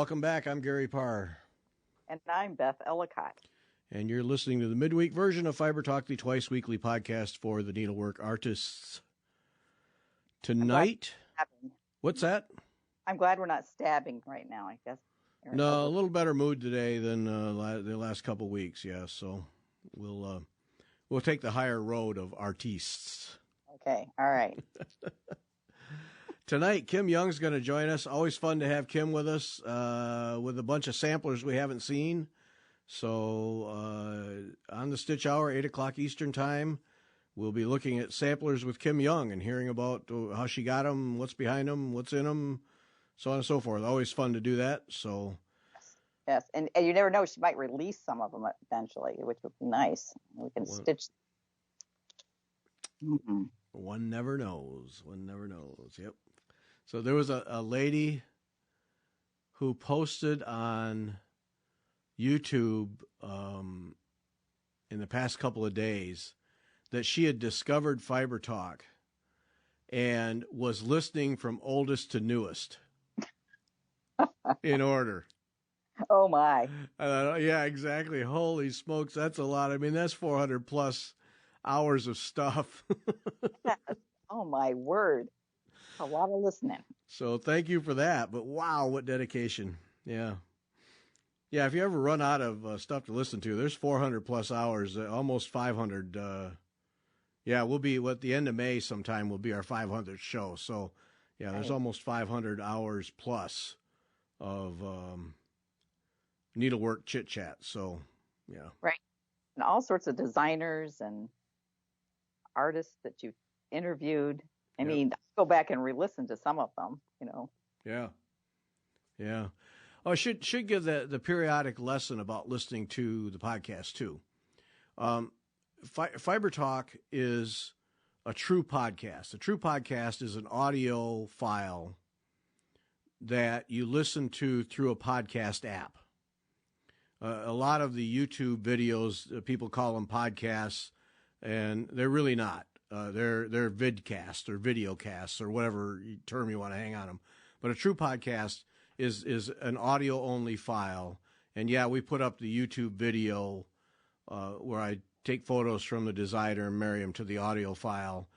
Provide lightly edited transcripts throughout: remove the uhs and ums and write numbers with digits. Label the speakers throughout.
Speaker 1: welcome back. I'm Gary Parr.
Speaker 2: And I'm Beth Ellicott.
Speaker 1: And you're listening to the midweek version of Fiber Talk, the twice-weekly podcast for the needlework artists. Tonight, what's that?
Speaker 2: I'm glad we're not stabbing right now, I guess.
Speaker 1: No, a little better mood today than the last couple weeks, yeah. So we'll take the higher road of artistes.
Speaker 2: Okay, all right.
Speaker 1: Tonight, Kim Young's going to join us. Always fun to have Kim with us, with a bunch of samplers we haven't seen. So on the Stitch Hour, 8 o'clock Eastern Time, we'll be looking at samplers with Kim Young and hearing about how she got them, what's behind them, what's in them, so on and so forth. Always fun to do that. So
Speaker 2: yes, and you never know, she might release some of them eventually, which would be nice. We can stitch.
Speaker 1: Mm-hmm. One never knows. One never knows. Yep. So there was a lady who posted on YouTube in the past couple of days that she had discovered Fiber Talk and was listening from oldest to newest in order.
Speaker 2: Oh, my.
Speaker 1: Yeah, exactly. Holy smokes, that's a lot. I mean, that's 400 plus hours of stuff.
Speaker 2: Yes. Oh, my word. A lot of listening.
Speaker 1: So thank you for that. But wow, what dedication. Yeah. Yeah, if you ever run out of stuff to listen to, there's 400 plus hours, almost 500. Yeah, we'll be at the end of May sometime will be our 500th show. So, yeah, there's almost 500 hours plus of needlework chit chat. So, yeah.
Speaker 2: Right. And all sorts of designers and artists that you've interviewed. I mean, go back and re-listen to some of them, you know. Yeah.
Speaker 1: Yeah. Oh, I should give the periodic lesson about listening to the podcast, too. Fiber Talk is a true podcast. A true podcast is an audio file that you listen to through a podcast app. A lot of the YouTube videos, people call them podcasts, and they're really not. They're vidcasts or videocasts or whatever term you want to hang on them. But a true podcast is an audio-only file. And, yeah, we put up the YouTube video where I take photos from the designer and marry them to the audio file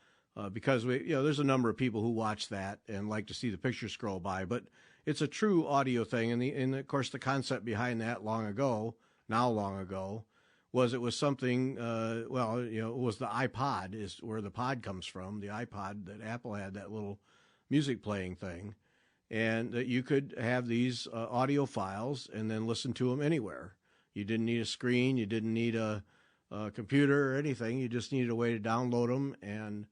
Speaker 1: because there's a number of people who watch that and like to see the picture scroll by. But it's a true audio thing. And of course, the concept behind that long ago was it was something, it was the iPod is where the pod comes from, the iPod that Apple had, that little music playing thing, and that you could have these audio files and then listen to them anywhere. You didn't need a screen, you didn't need a computer or anything, you just needed a way to download them, and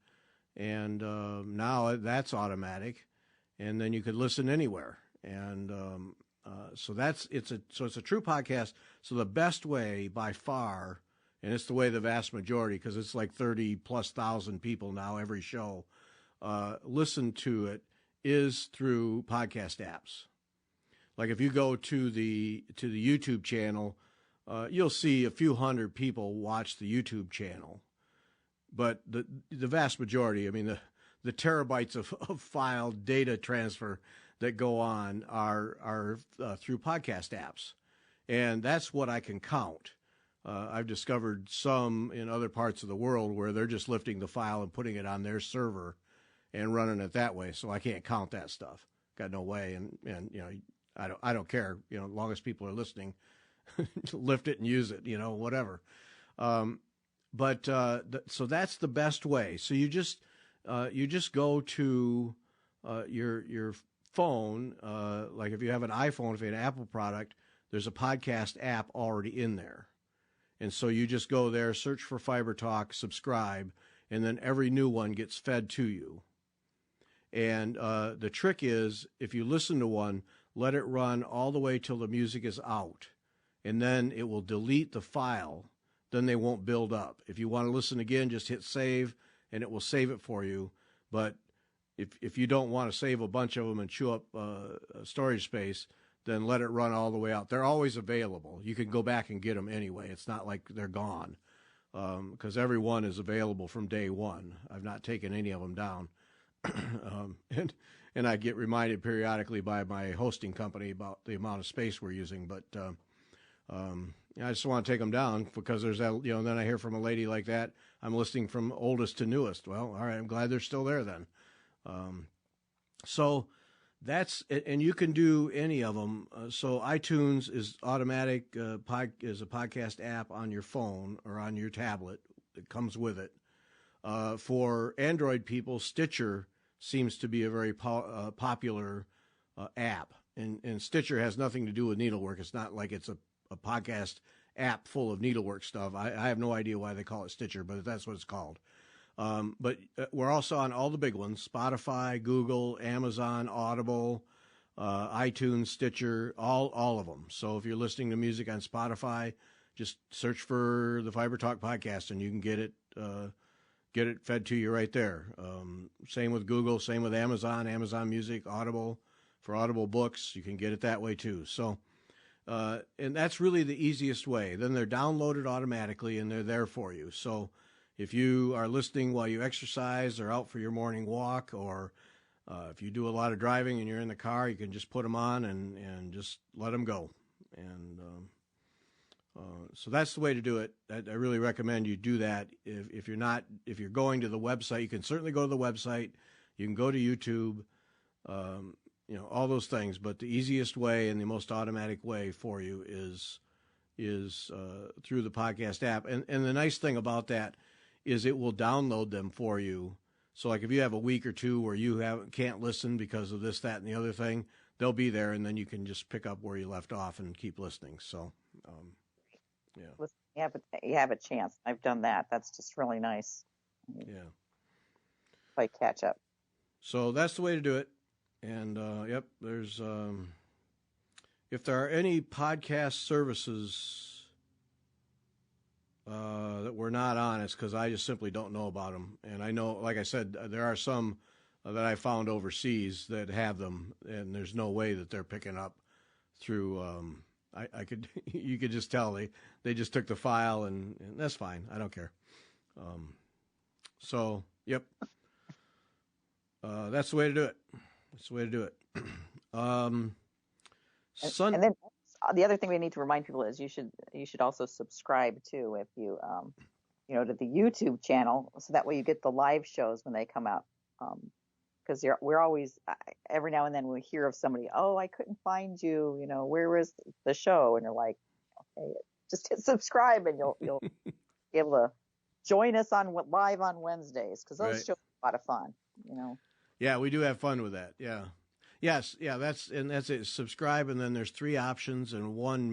Speaker 1: now that's automatic, and then you could listen anywhere. And so it's a true podcast. So the best way by far, and it's the way the vast majority, because it's like 30,000+ people now every show, listen to it, is through podcast apps. Like if you go to the YouTube channel, you'll see a few hundred people watch the YouTube channel, but the vast majority, I mean the terabytes of file data transfer that go on are through podcast apps. And that's what I can count. I've discovered some in other parts of the world where they're just lifting the file and putting it on their server and running it that way. So I can't count that stuff. Got no way. And I don't care, as long as people are listening, lift it and use it, whatever. So that's the best way. So you just go to your phone, like if you have an iPhone, if you have an Apple product, there's a podcast app already in there. And so you just go there, search for Fiber Talk, subscribe, and then every new one gets fed to you. And the trick is, if you listen to one, let it run all the way till the music is out, and then it will delete the file. Then they won't build up. If you want to listen again, just hit save, and it will save it for you. But if you don't want to save a bunch of them and chew up storage space, then let it run all the way out. They're always available. You can go back and get them anyway. It's not like they're gone, because every one is available from day one. I've not taken any of them down. And and I get reminded periodically by my hosting company about the amount of space we're using. But I just want to take them down because there's that, then I hear from a lady like that, I'm listing from oldest to newest. Well, all right, I'm glad they're still there then. So that's, and you can do any of them. So iTunes is automatic, is a podcast app on your phone or on your tablet. It comes with it. For Android people, Stitcher seems to be a very popular app. And Stitcher has nothing to do with needlework. It's not like it's a podcast app full of needlework stuff. I have no idea why they call it Stitcher, but that's what it's called. But we're also on all the big ones: Spotify, Google, Amazon, Audible, iTunes, Stitcher, all of them. So if you're listening to music on Spotify, just search for the Fiber Talk podcast, and you can get it fed to you right there. Same with Google, same with Amazon Music, Audible. For Audible books, you can get it that way too. So, and that's really the easiest way. Then they're downloaded automatically, and they're there for you. So if you are listening while you exercise or out for your morning walk, or if you do a lot of driving and you're in the car, you can just put them on and just let them go. And so that's the way to do it. I really recommend you do that. If you're going to the website, you can certainly go to the website. You can go to YouTube, all those things. But the easiest way and the most automatic way for you is through the podcast app. And the nice thing about that is it will download them for you. So like if you have a week or two where you can't listen because of this, that, and the other thing, they'll be there, and then you can just pick up where you left off and keep listening. So, yeah.
Speaker 2: You have a chance. I've done that. That's just really nice.
Speaker 1: Yeah.
Speaker 2: Play catch up.
Speaker 1: So that's the way to do it. And, there's, if there are any podcast services that we're not on, it's because I just simply don't know about them. And I know, like I said, there are some that I found overseas that have them, and there's no way that they're picking up through, you could just tell they just took the file, and that's fine. I don't care. So, yep. That's the way to do it. That's the way to do it.
Speaker 2: And then the other thing we need to remind people is you should also subscribe too, if you to the YouTube channel, so that way you get the live shows when they come out. Because we're always, every now and then we hear of somebody, oh, I couldn't find you, where was the show? And you're like, okay, just hit subscribe, and you'll be able to join us live on Wednesdays, because those shows are a lot of fun,
Speaker 1: Yeah, we do have fun with that. Yeah. Yes, yeah, that's it. Subscribe, and then there's 3 options, and one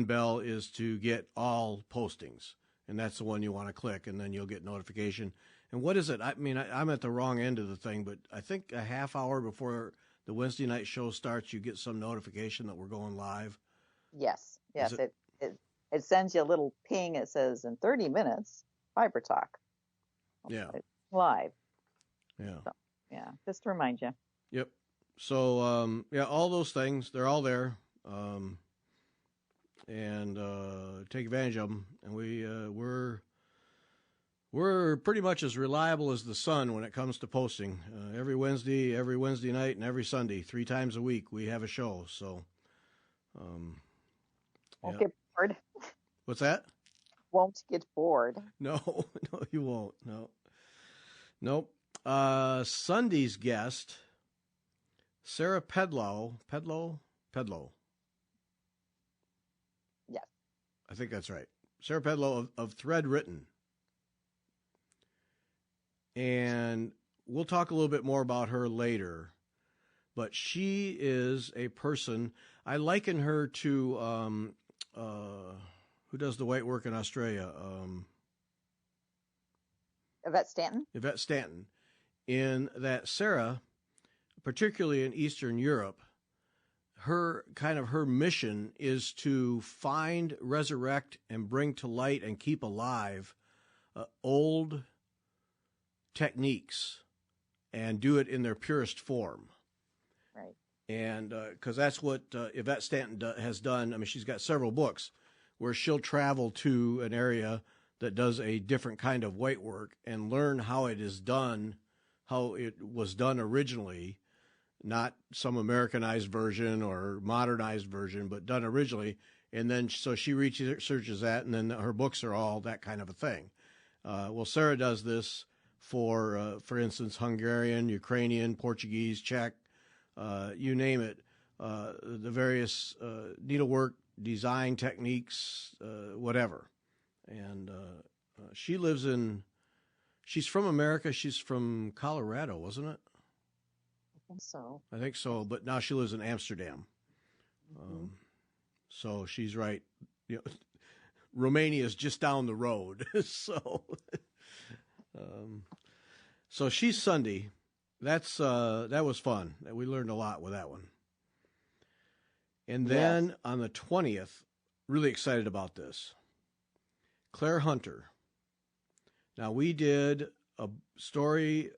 Speaker 1: bell is to get all postings, and that's the one you want to click, and then you'll get notification. And what is it? I mean, I'm at the wrong end of the thing, but I think a half hour before the Wednesday night show starts, you get some notification that we're going live.
Speaker 2: Yes. It sends you a little ping. It says in 30 minutes, Fiber Talk.
Speaker 1: Yeah.
Speaker 2: Live.
Speaker 1: Yeah.
Speaker 2: So, yeah, just to remind you.
Speaker 1: Yep. So, all those things, they're all there. And take advantage of them. And we're pretty much as reliable as the sun when it comes to posting. Every Wednesday night, and every Sunday, 3 times a week, we have a show. So,
Speaker 2: won't get bored.
Speaker 1: What's that?
Speaker 2: Won't get bored.
Speaker 1: No, you won't. No. Nope. Sunday's guest, Sarah Pedlow.
Speaker 2: Yes.
Speaker 1: I think that's right. Sarah Pedlow of Thread Written. And we'll talk a little bit more about her later. But she is a person, I liken her to, who does the white work in Australia?
Speaker 2: Yvette Stanton?
Speaker 1: Yvette Stanton. In that Sarah, particularly in Eastern Europe, her mission is to find, resurrect, and bring to light and keep alive old techniques and do it in their purest form.
Speaker 2: Right.
Speaker 1: And because that's what Yvette Stanton has done. I mean, she's got several books where she'll travel to an area that does a different kind of white work and learn how it is done, how it was done originally, not some Americanized version or modernized version, but done originally. And then so she researches that, and then her books are all that kind of a thing. Well, Sarah does this for instance, Hungarian, Ukrainian, Portuguese, Czech, you name it, the various needlework design techniques, whatever. And she's from America. She's from Colorado, wasn't it? I think so, but now she lives in Amsterdam. So she's right. Romania is just down the road. So she's Sunday. That was fun. We learned a lot with that one. And then on the 20th, really excited about this. Clare Hunter. Now we did a story,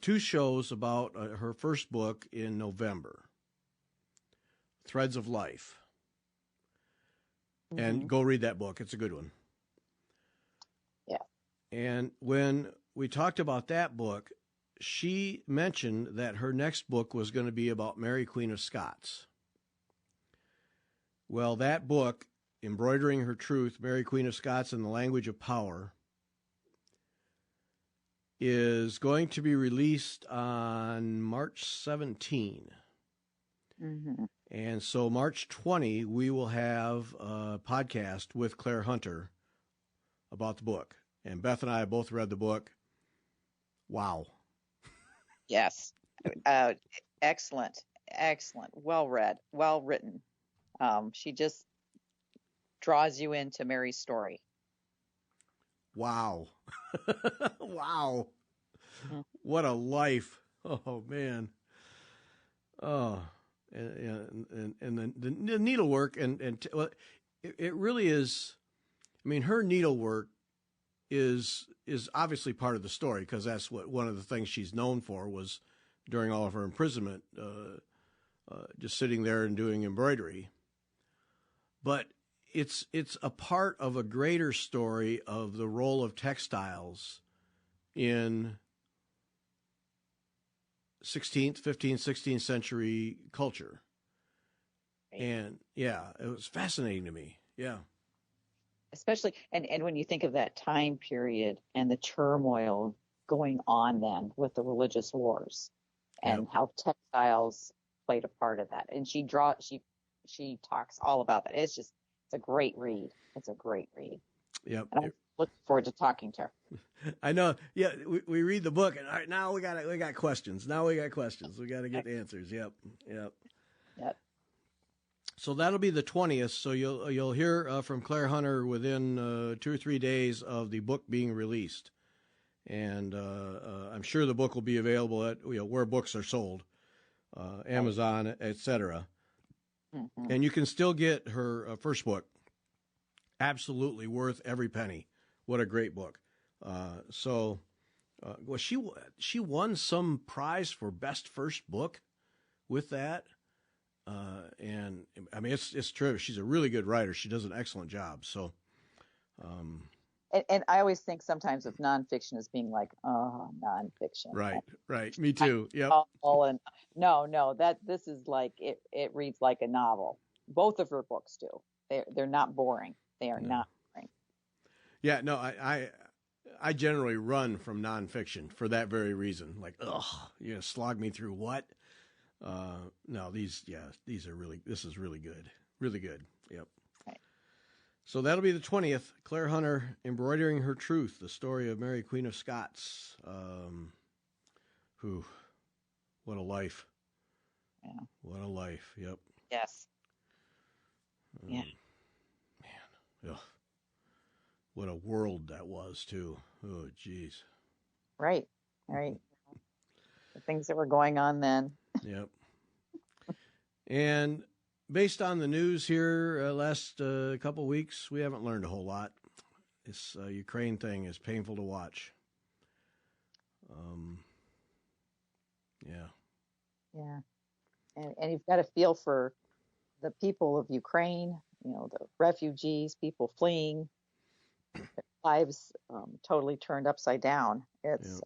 Speaker 1: 2 shows about her first book in November, Threads of Life. And go read that book. It's a good one.
Speaker 2: Yeah.
Speaker 1: And when we talked about that book, she mentioned that her next book was going to be about Mary Queen of Scots. Well, that book, Embroidering Her Truth, Mary Queen of Scots in the Language of Power, is going to be released on March 17. And so March 20, we will have a podcast with Clare Hunter about the book. And Beth and I have both read the book. Wow.
Speaker 2: Yes. Excellent. Well read. Well written. She just draws you into Mary's story.
Speaker 1: Wow. Wow. What a life. Oh, man. Oh. And the needlework well, it really is. I mean, her needlework is obviously part of the story, because that's what one of the things she's known for was during all of her imprisonment, just sitting there and doing embroidery. But it's a part of a greater story of the role of textiles in 16th, 15th, 16th century culture. And yeah, it was fascinating to me. Yeah.
Speaker 2: Especially, and when you think of that time period and the turmoil going on then with the religious wars and how textiles played a part of that. And she talks all about that. It's a great read. It's a great read.
Speaker 1: Yep.
Speaker 2: And I'm looking forward to talking to her.
Speaker 1: I know. Yeah, we read the book, and all right, now we got questions. Now we got questions. We got to get answers. Yep. So that'll be the 20th. So you'll hear from Clare Hunter within 2 or 3 days of the book being released, and I'm sure the book will be available at where books are sold, Amazon, etc. And you can still get her first book. Absolutely worth every penny. What a great book. Well, she won some prize for best first book with that. And I mean, it's terrific. She's a really good writer. She does an excellent job. So,
Speaker 2: and I always think sometimes of nonfiction as being like, nonfiction.
Speaker 1: Right. Me too. Yep.
Speaker 2: And no, this is like, it reads like a novel. Both of her books do. They're not boring. They are not boring. Yeah, no,
Speaker 1: I generally run from nonfiction for that very reason. Like, you're gonna slog me through what? No, this is really good. Really good. Yep.
Speaker 2: Right.
Speaker 1: So that'll be the 20th. Clare Hunter, Embroidering Her Truth, the story of Mary Queen of Scots. What a life.
Speaker 2: Yeah.
Speaker 1: What a life. Yep.
Speaker 2: Yes. Yeah.
Speaker 1: Man. Ugh. What a world that was, too. Oh, geez.
Speaker 2: Right. The things that were going on then.
Speaker 1: Yep. And based on the news here last couple weeks, we haven't learned a whole lot. This Ukraine thing is painful to watch.
Speaker 2: Yeah. And you've got to feel for the people of Ukraine, the refugees, people fleeing, their lives totally turned upside down. It's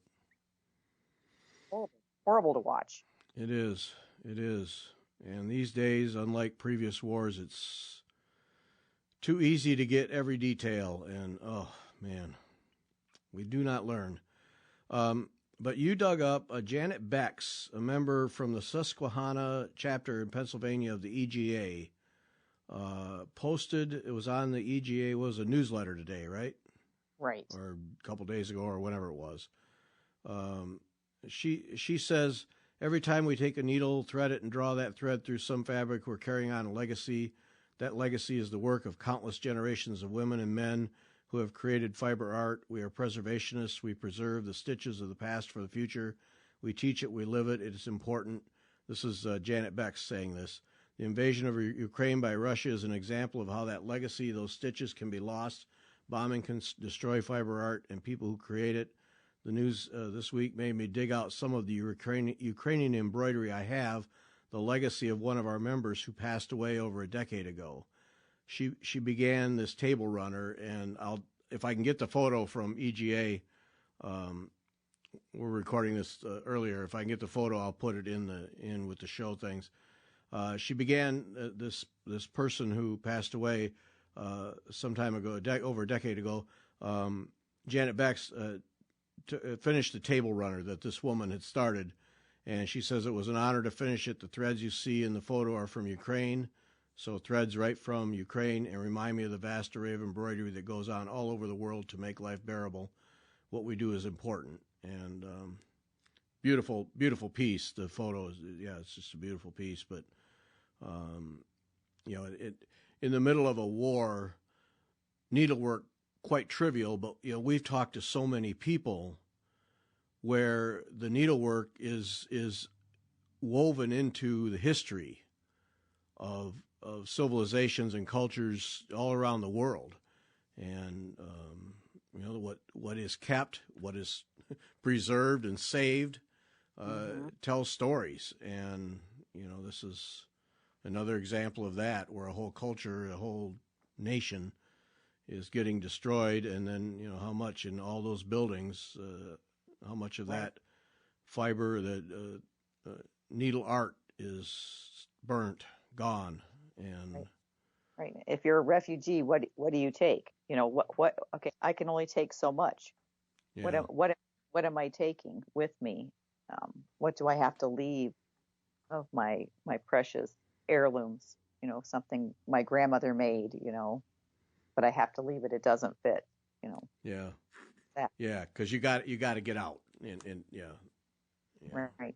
Speaker 2: horrible to watch.
Speaker 1: It is. It is. And these days, unlike previous wars, it's too easy to get every detail. And, oh, man, we do not learn. But you dug up Janet Bex, a member from the Susquehanna chapter in Pennsylvania of the EGA, posted, it was on the EGA, it was a newsletter today, right?
Speaker 2: Right.
Speaker 1: Or a couple days ago or whenever it was. She says, every time we take a needle, thread it, and draw that thread through some fabric, we're carrying on a legacy. That legacy is the work of countless generations of women and men who have created fiber art. We are preservationists. We preserve the stitches of the past for the future. We teach it. We live it. It is important. This is Janet Beck saying this. The invasion of Ukraine by Russia is an example of how that legacy, those stitches, can be lost. Bombing can destroy fiber art and people who create it. The news this week made me dig out some of the Ukrainian embroidery I have, the legacy of one of our members who passed away over a decade ago. She began this table runner, and if I can get the photo from EGA, we're recording this earlier. If I can get the photo, I'll put it in with the show things. She began this person who passed away some time ago, over a decade ago. Janet Beck's finished the table runner that this woman had started, and she says it was an honor to finish it. The threads you see in the photo are from Ukraine. So threads right from Ukraine and remind me of the vast array of embroidery that goes on all over the world to make life bearable. What we do is important. And beautiful, beautiful piece. The photo is, it's just a beautiful piece. But, it in the middle of a war, needlework, quite trivial. But, we've talked to so many people where the needlework is woven into the history of civilizations and cultures all around the world, and what is kept, what is preserved and saved, tells stories. And this is another example of that, where a whole culture, a whole nation, is getting destroyed, and then how much in all those buildings, how much of that fiber, that needle art is burnt, gone. And
Speaker 2: right. If you're a refugee, what do you take? What okay, I can only take so much. Yeah. What am I taking with me? What do I have to leave of my precious heirlooms? Something my grandmother made, but I have to leave it. It doesn't fit,
Speaker 1: Yeah.
Speaker 2: That.
Speaker 1: Yeah, because you got to get out. And yeah.
Speaker 2: Right.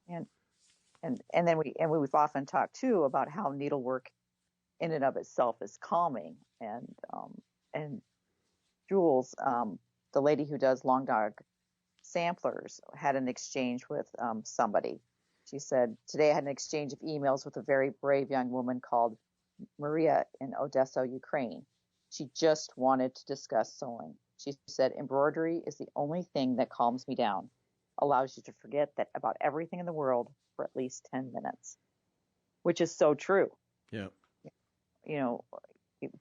Speaker 2: Yeah. And then we've often talked too about how needlework in and of itself is calming. And Jules, the lady who does Long Dog samplers, had an exchange with somebody. She said, today I had an exchange of emails with a very brave young woman called Maria in Odessa, Ukraine. She just wanted to discuss sewing. She said, embroidery is the only thing that calms me down, allows you to forget that about everything in the world for at least 10 minutes, which is so true.
Speaker 1: Yeah.
Speaker 2: You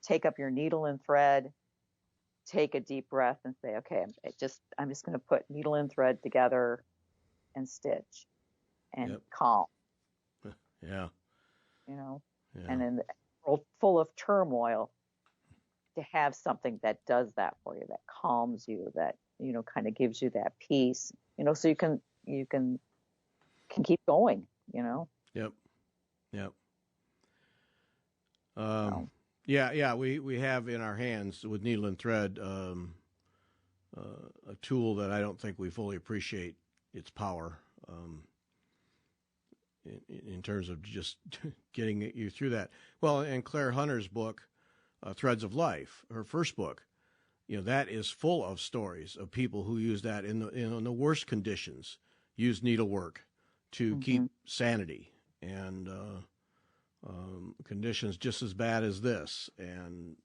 Speaker 2: take up your needle and thread, take a deep breath and say, okay, I'm just going to put needle and thread together and stitch and calm.
Speaker 1: Yeah.
Speaker 2: And in the world full of turmoil, to have something that does that for you, that calms you, that, kind of gives you that peace, so you can keep going,
Speaker 1: Yep. Yeah. We have in our hands with needle and thread a tool that I don't think we fully appreciate its power in terms of just getting you through that. Well, in Clare Hunter's book, Threads of Life, her first book, that is full of stories of people who use that in the worst conditions, use needlework to keep sanity, and conditions just as bad as this, and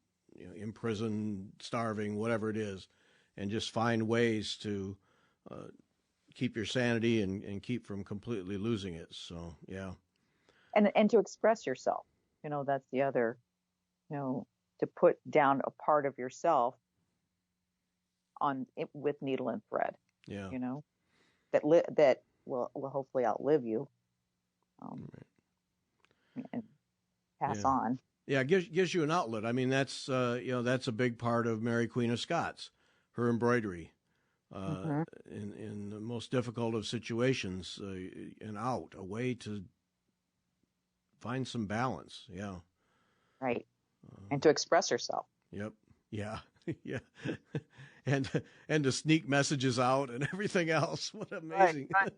Speaker 1: in prison, starving, whatever it is, and just find ways to keep your sanity and keep from completely losing it. So yeah,
Speaker 2: and to express yourself, that's the other, to put down a part of yourself with needle and thread.
Speaker 1: Yeah.
Speaker 2: That will hopefully outlive you, and pass on.
Speaker 1: Yeah, it gives you an outlet. I mean, that's that's a big part of Mary Queen of Scots, her embroidery, in the most difficult of situations, a way to find some balance. Yeah,
Speaker 2: right, and to express herself.
Speaker 1: Yep. Yeah. Yeah. and to sneak messages out and everything else. What amazing. Right.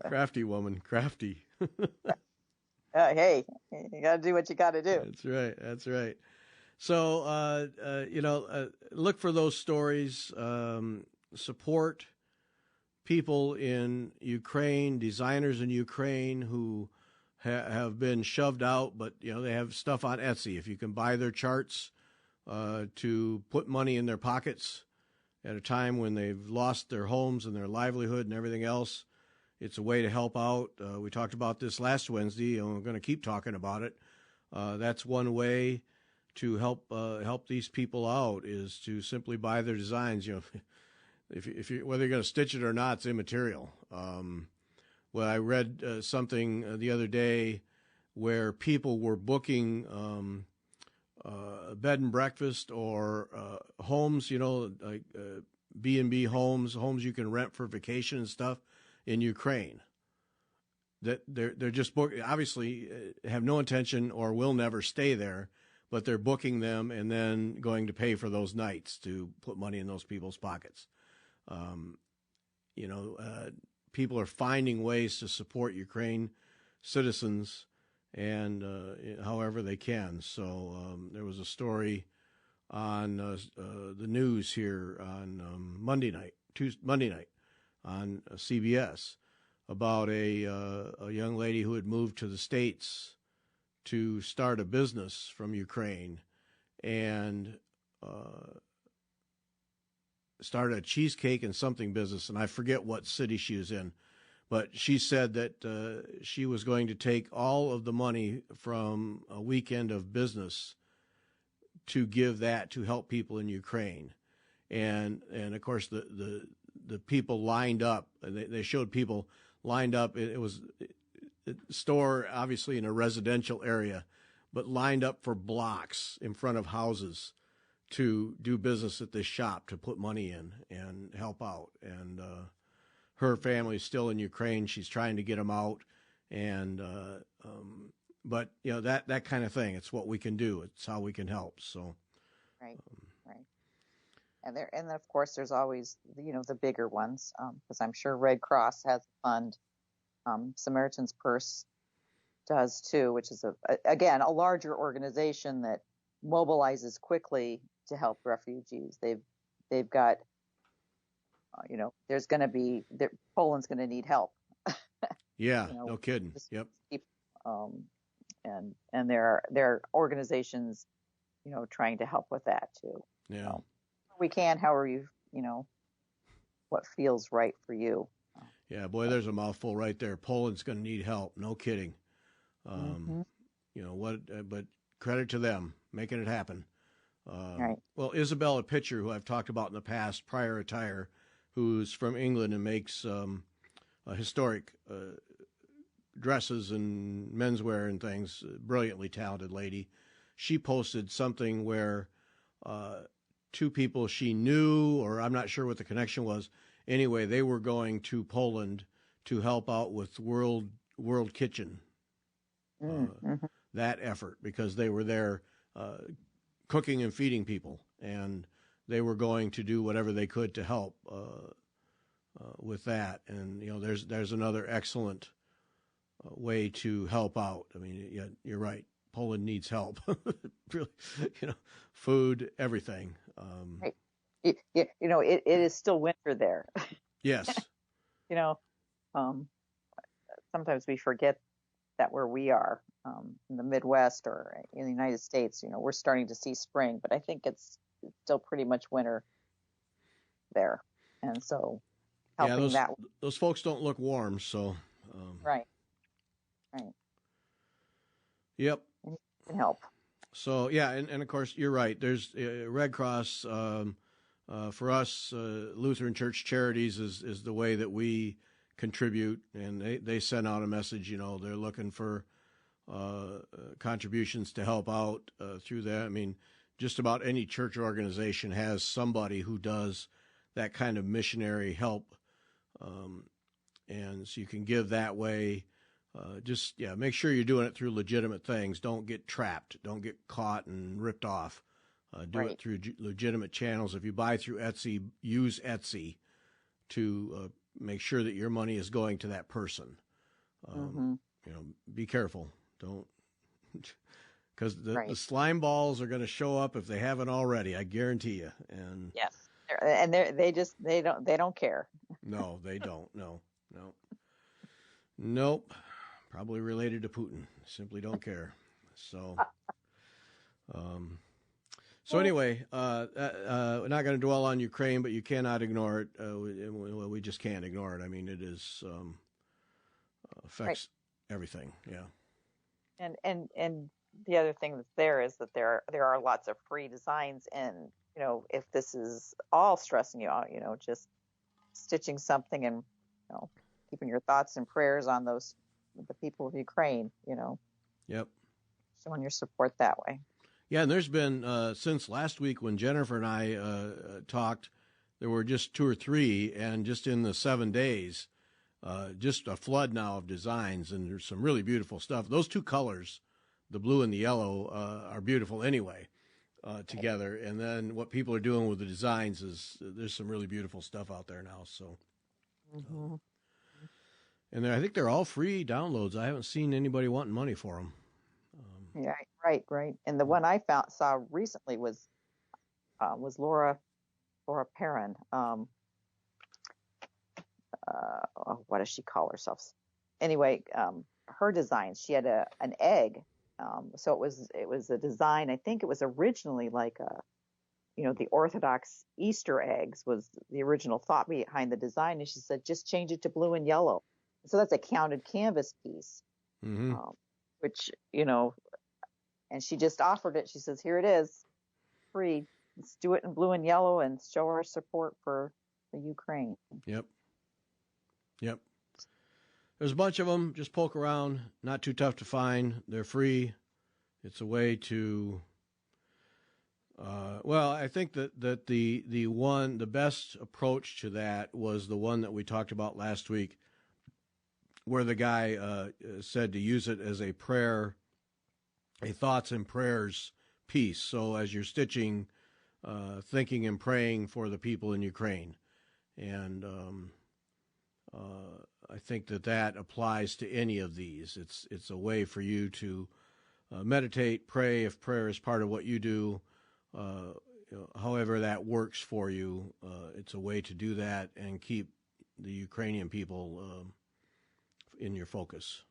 Speaker 1: Crafty woman, crafty.
Speaker 2: Hey, you got to do what you got to do.
Speaker 1: That's right. So, look for those stories. Support people in Ukraine, designers in Ukraine who have been shoved out, but they have stuff on Etsy. If you can buy their charts to put money in their pockets at a time when they've lost their homes and their livelihood and everything else, it's a way to help out. We talked about this last Wednesday, and we're going to keep talking about it. That's one way to help these people out, is to simply buy their designs. If you whether you're going to stitch it or not, it's immaterial. Well, I read something the other day where people were booking bed and breakfast or homes, like B&B homes you can rent for vacation and stuff in Ukraine. That they're just booking, obviously have no intention or will never stay there, but they're booking them and then going to pay for those nights to put money in those people's pockets. People are finding ways to support Ukraine citizens, and however they can. So there was a story on the news here on Monday night on CBS about a young lady who had moved to the States to start a business from Ukraine, and started a cheesecake and something business, and I forget what city she was in, but she said that she was going to take all of the money from a weekend of business to give that to help people in Ukraine, and of course the people lined up. They showed people lined up. It was a store obviously in a residential area, but lined up for blocks in front of houses to do business at this shop, to put money in and help out. And her family's still in Ukraine. She's trying to get them out. And but that kind of thing. It's what we can do. It's how we can help. So
Speaker 2: right. And of course there's always the bigger ones, because I'm sure Red Cross has a fund. Samaritan's Purse does too, which is again a larger organization that mobilizes quickly to help refugees. They've got there's going to be Poland's going to need help.
Speaker 1: Yeah, no kidding. Yep.
Speaker 2: And there are organizations trying to help with that too.
Speaker 1: Yeah.
Speaker 2: We can, however what feels right for you.
Speaker 1: Yeah, boy, there's a mouthful right there. Poland's going to need help. No kidding. But credit to them making it happen.
Speaker 2: Right.
Speaker 1: Well, Isabella Pitcher, who I've talked about in the past, Prior Attire, who's from England and makes historic dresses and menswear and things, brilliantly talented lady. She posted something where two people she knew, or I'm not sure what the connection was. Anyway, they were going to Poland to help out with World Kitchen, that effort, because they were there cooking and feeding people, and they were going to do whatever they could to help with that. And there's another excellent way to help out. I mean, you're right. Poland needs help. Really, food, everything.
Speaker 2: Right. It is still winter there.
Speaker 1: Yes.
Speaker 2: Sometimes we forget that where we are, in the Midwest or in the United States, we're starting to see spring, but I think it's still pretty much winter there. And so helping
Speaker 1: those folks don't look warm. So,
Speaker 2: right.
Speaker 1: Yep.
Speaker 2: And it can help.
Speaker 1: So, yeah. And of course you're right. There's Red Cross, For us, Lutheran Church Charities is the way that we contribute, and they send out a message. They're looking for contributions to help out through that. I mean, just about any church organization has somebody who does that kind of missionary help, and so you can give that way. Make sure you're doing it through legitimate things. Don't get trapped. Don't get caught and ripped off. Do it through legitimate channels. If you buy through Etsy, use Etsy to make sure that your money is going to that person. Be careful. Don't, because the slime balls are going to show up if they haven't already. I guarantee you. And
Speaker 2: yes, and they don't care.
Speaker 1: No, they don't. No. Nope. Probably related to Putin. Simply don't care. So. So anyway, we're not going to dwell on Ukraine, but you cannot ignore it. We just can't ignore it. I mean, it is affects everything. Yeah. And the other thing that's there is that there are lots of free designs, and if this is all stressing you out, just stitching something and keeping your thoughts and prayers on the people of Ukraine. Yep.
Speaker 2: Showing your support that way.
Speaker 1: Yeah, and there's been, since last week when Jennifer and I talked, there were just 2 or 3, and just in the 7 days, just a flood now of designs, and there's some really beautiful stuff. Those 2 colors, the blue and the yellow, are beautiful anyway together, and then what people are doing with the designs is there's some really beautiful stuff out there now. So, and I think they're all free downloads. I haven't seen anybody wanting money for them.
Speaker 2: Yeah, right. And the one I saw recently was Laura Perrin. What does she call herself? Anyway, her design. She had an egg. So it was a design. I think it was originally like the Orthodox Easter eggs was the original thought behind the design. And she said, just change it to blue and yellow. So that's a counted canvas piece, which and she just offered it. She says, here it is, free. Let's do it in blue and yellow and show our support for the Ukraine.
Speaker 1: Yep. There's a bunch of them. Just poke around. Not too tough to find. They're free. It's a way to, I think that the best approach to that was the one that we talked about last week, where the guy said to use it as a prayer, a thoughts and prayers piece. So as you're stitching, thinking and praying for the people in Ukraine. And I think that applies to any of these. It's a way for you to meditate, pray, if prayer is part of what you do. However that works for you, it's a way to do that and keep the Ukrainian people in your focus.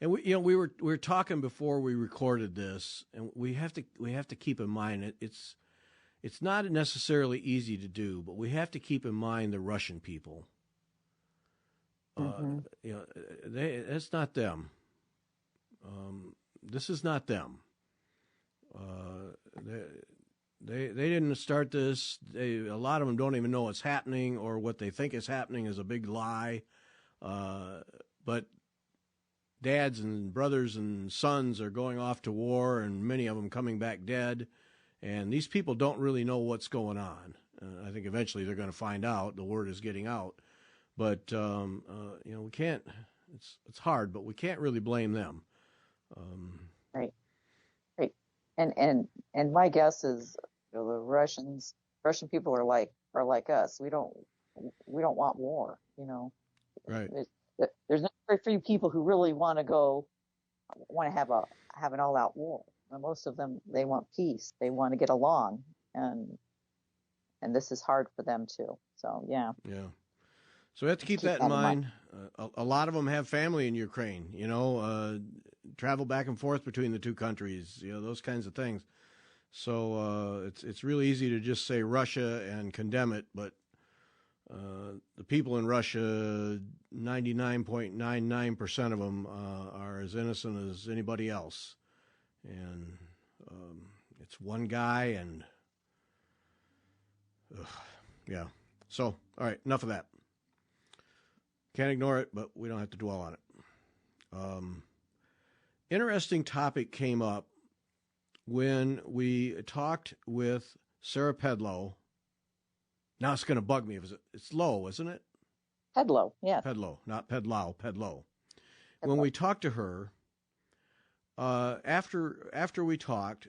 Speaker 1: And we were talking before we recorded this, and we have to keep in mind it's not necessarily easy to do, but we have to keep in mind the Russian people. It's not them. This is not them. They didn't start this. A lot of them don't even know what's happening, or what they think is happening is a big lie. But dads and brothers and sons are going off to war, and many of them coming back dead. And these people don't really know what's going on. I think eventually they're going to find out. The word is getting out. But, we can't, it's hard, but we can't really blame them.
Speaker 2: Right. And my guess is the Russian people are like us. We don't want war,
Speaker 1: Right.
Speaker 2: There's not very few people who really want to have an all-out war. And most of them, they want peace. They want to get along, and this is hard for them too. So yeah. Yeah.
Speaker 1: So we have to keep that in mind. A lot of them have family in Ukraine. Travel back and forth between the two countries. Those kinds of things. So it's really easy to just say Russia and condemn it, but the people in Russia, 99.99% of them are as innocent as anybody else. And it's one guy, and Ugh, yeah. So, all right, enough of that. Can't ignore it, but we don't have to dwell on it. Interesting topic came up when we talked with Sarah Pedlow. Now it's going to bug me. It's Low, isn't it?
Speaker 2: Pedlow, yes.
Speaker 1: Pedlow, not Pedlow, Pedlow. When we talked to her, after we talked,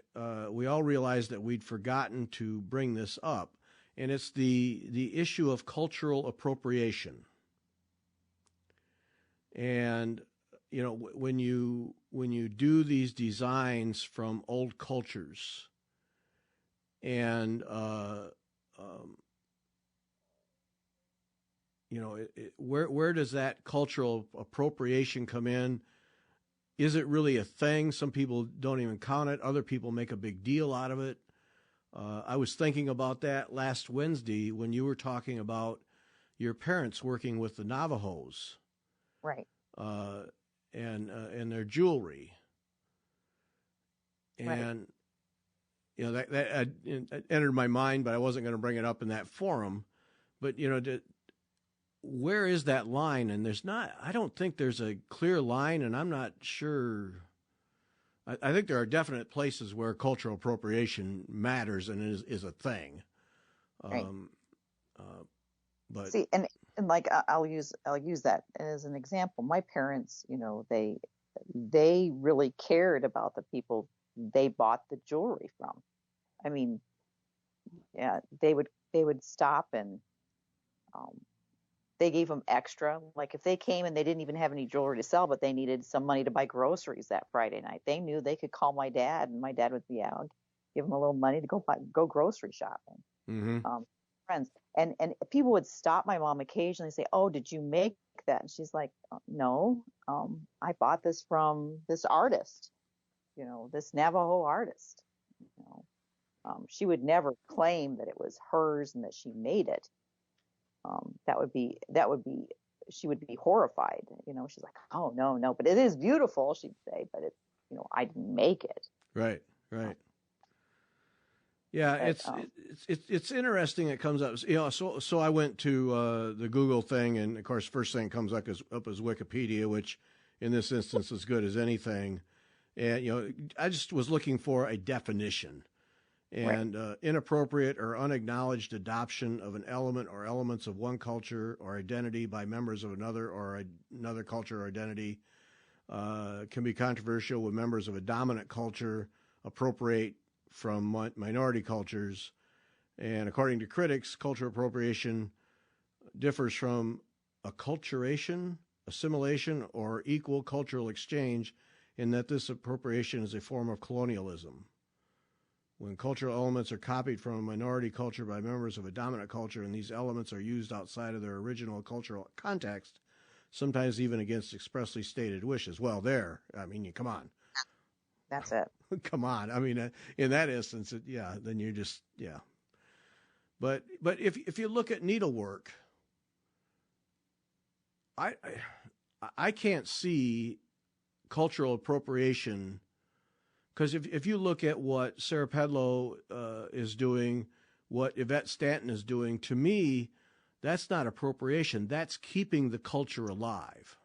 Speaker 1: we all realized that we'd forgotten to bring this up, and it's the issue of cultural appropriation. And you know, when you do these designs from old cultures, and you know, where does that cultural appropriation come in? Is it really a thing? Some people don't even count it. Other people make a big deal out of it. I was thinking about that last Wednesday when you were talking about your parents working with the Navajos,
Speaker 2: right?
Speaker 1: And their jewelry, and
Speaker 2: right.
Speaker 1: You know that entered my mind, but I wasn't going to bring it up in that forum. But you know, where is that line? And I don't think there's a clear line, and I'm not sure. I think there are definite places where cultural appropriation matters and is a thing.
Speaker 2: Right.
Speaker 1: But
Speaker 2: see, and like I'll use that as an example. My parents, you know, they really cared about the people they bought the jewelry from. I mean, yeah, they would stop and they gave them extra. Like if they came and they didn't even have any jewelry to sell, but they needed some money to buy groceries that Friday night, they knew they could call my dad, and my dad would be out, give them a little money to go grocery shopping.
Speaker 1: Mm-hmm.
Speaker 2: Friends, and people would stop my mom occasionally and say, "Oh, did you make that?" And she's like, "No, I bought this from this artist, you know, this Navajo artist." You know, she would never claim that it was hers and that she made it. That would be she would be horrified. You know, she's like, "Oh, no, but it is beautiful," she'd say, "but it's, you know, I didn't make it."
Speaker 1: Right. Yeah,
Speaker 2: but,
Speaker 1: it's interesting. It comes up, you know. So I went to the Google thing, and of course, first thing comes up is Wikipedia, which in this instance is good as anything. And you know, I just was looking for a definition. And inappropriate or unacknowledged adoption of an element or elements of one culture or identity by members of another or another culture or identity can be controversial when members of a dominant culture appropriate from minority cultures. And according to critics, cultural appropriation differs from acculturation, assimilation, or equal cultural exchange in that this appropriation is a form of colonialism. When cultural elements are copied from a minority culture by members of a dominant culture and these elements are used outside of their original cultural context, sometimes even against expressly stated wishes. Well, I mean, come on.
Speaker 2: That's it.
Speaker 1: Come on. I mean, in that instance, then you're just, yeah. But if you look at needlework, I can't see cultural appropriation. Because if you look at what Sarah Pedlow is doing, what Yvette Stanton is doing, to me, that's not appropriation. That's keeping the culture alive.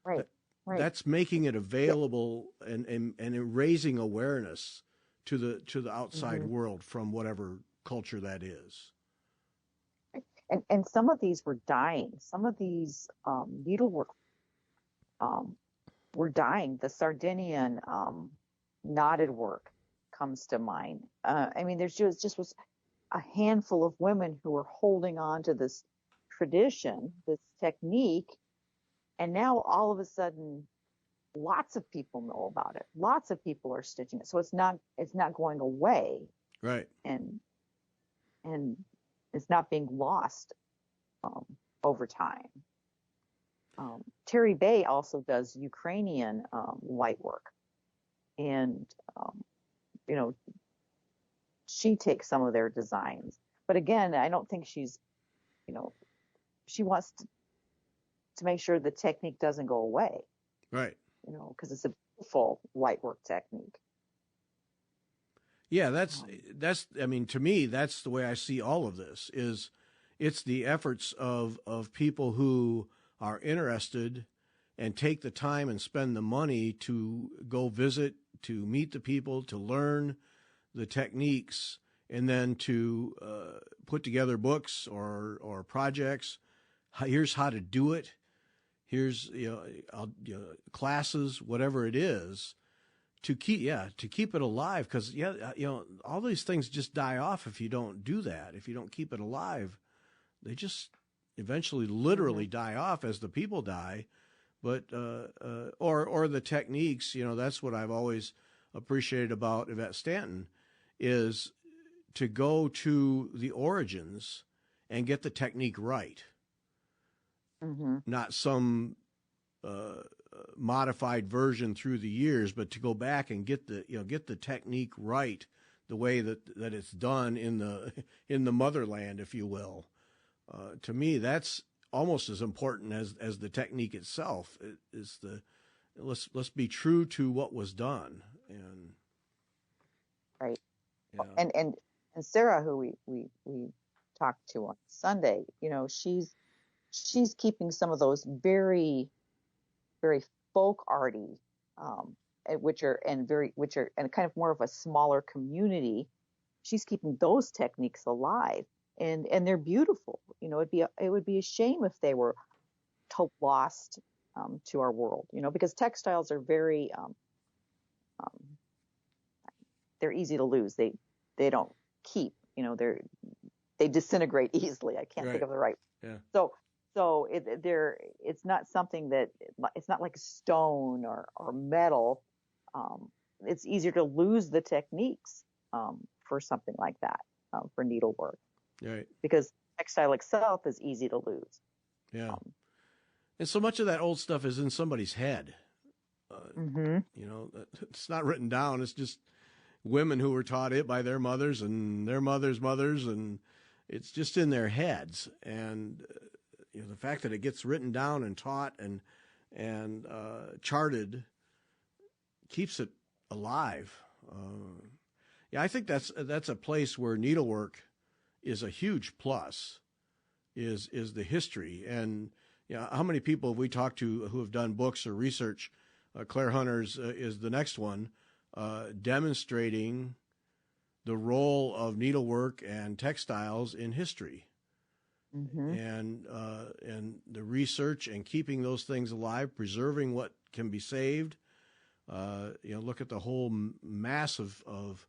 Speaker 2: Right.
Speaker 1: That's making it available and raising awareness to the outside world from whatever culture that is.
Speaker 2: And some of these were dying. Some of these needlework were dying. The Sardinian knotted work comes to mind. I mean, there's just was a handful of women who were holding on to this tradition, this technique, and now all of a sudden, lots of people know about it. Lots of people are stitching it, so it's not going away.
Speaker 1: Right.
Speaker 2: And it's not being lost over time. Terry Bay also does Ukrainian light work. And, you know, she takes some of their designs. But again, I don't think she's, you know, she wants to make sure the technique doesn't go away.
Speaker 1: Right.
Speaker 2: You know, because it's a beautiful light work technique.
Speaker 1: Yeah, that's. I mean, to me, that's the way I see all of this. Is it's the efforts of people who are interested and take the time and spend the money to go visit, to meet the people, to learn the techniques, and then to put together books or projects. Here's how to do it. Here's classes, whatever it is, to keep it alive. Because all these things just die off if you don't do that. If you don't keep it alive, they just eventually literally die off as the people die. But or the techniques, that's what I've always appreciated about Yvette Stanton, is to go to the origins and get the technique right. Not some modified version through the years, but to go back and get the technique right, the way that it's done in the motherland, if you will. To me, that's almost as important as the technique itself. Let's be true to what was done. And
Speaker 2: right. Yeah. And Sarah, who we talked to on Sunday, she's keeping some of those very, very folk arty, which are kind of more of a smaller community. She's keeping those techniques alive, and they're beautiful. It would be a shame if they were lost to our world. Because textiles are very they're easy to lose. They don't keep. They disintegrate easily. I can't think of the right.
Speaker 1: Yeah.
Speaker 2: So it's not something that it's not like stone or metal. It's easier to lose the techniques for something like that, for needlework.
Speaker 1: Right.
Speaker 2: Because textile itself is easy to lose.
Speaker 1: Yeah. And so much of that old stuff is in somebody's head. It's not written down. It's just women who were taught it by their mothers and their mothers' mothers, and it's just in their heads. And the fact that it gets written down and taught and charted keeps it alive. I think that's a place where needlework is a huge plus. Is the history. And how many people have we talked to who have done books or research? Clare Hunter's is the next one, demonstrating the role of needlework and textiles in history. And the research and keeping those things alive, preserving what can be saved. Look at the whole mass of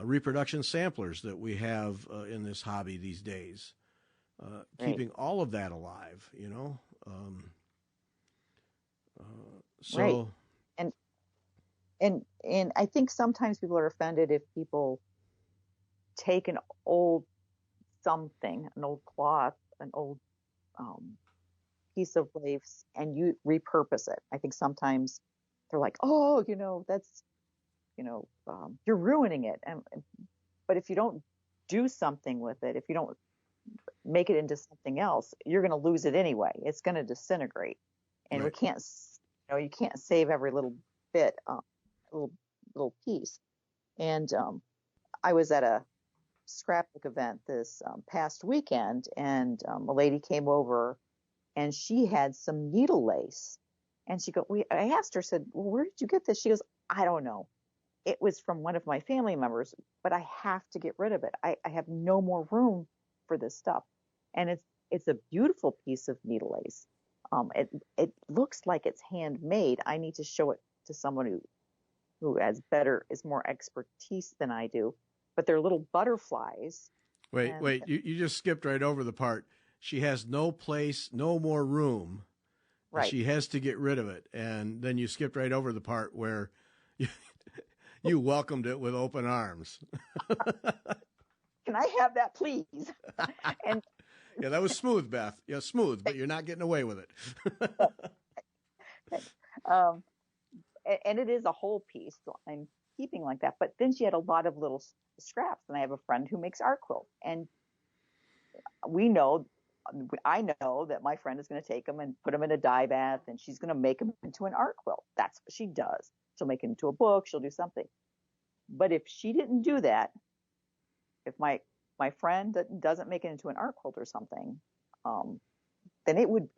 Speaker 1: reproduction samplers that we have in this hobby these days. Keeping all of that alive, so.
Speaker 2: Right. And I think sometimes people are offended if people take an old something, an old cloth, an old piece of lace, and you repurpose it. I think sometimes they're like, oh, that's, you're ruining it. But if you don't do something with it, if you don't make it into something else, you're going to lose it anyway. It's going to disintegrate, and we can't, you can't save every little bit, little piece. And I was at a scrapbook event this past weekend, and a lady came over, and she had some needle lace, and I asked her, said, well, where did you get this? She goes, I don't know. It was from one of my family members, but I have to get rid of it. I have no more room for this stuff. And it's a beautiful piece of needle lace. It looks like it's handmade. I need to show it to someone who has more expertise than I do. But they're little butterflies.
Speaker 1: Wait, you just skipped right over the part. She has no place, no more room. Right. She has to get rid of it. And then you skipped right over the part where you welcomed it with open arms.
Speaker 2: Can I have that, please? And
Speaker 1: yeah, that was smooth, Beth. Yeah, smooth, but you're not getting away with it.
Speaker 2: And it is a whole piece, so I'm keeping like that. But then she had a lot of little scraps, and I have a friend who makes art quilts, and I know that my friend is going to take them and put them in a dye bath, and she's going to make them into an art quilt. That's what she does. She'll make it into a book. She'll do something. But if she didn't do that, if my friend doesn't make it into an art quilt or something, then it would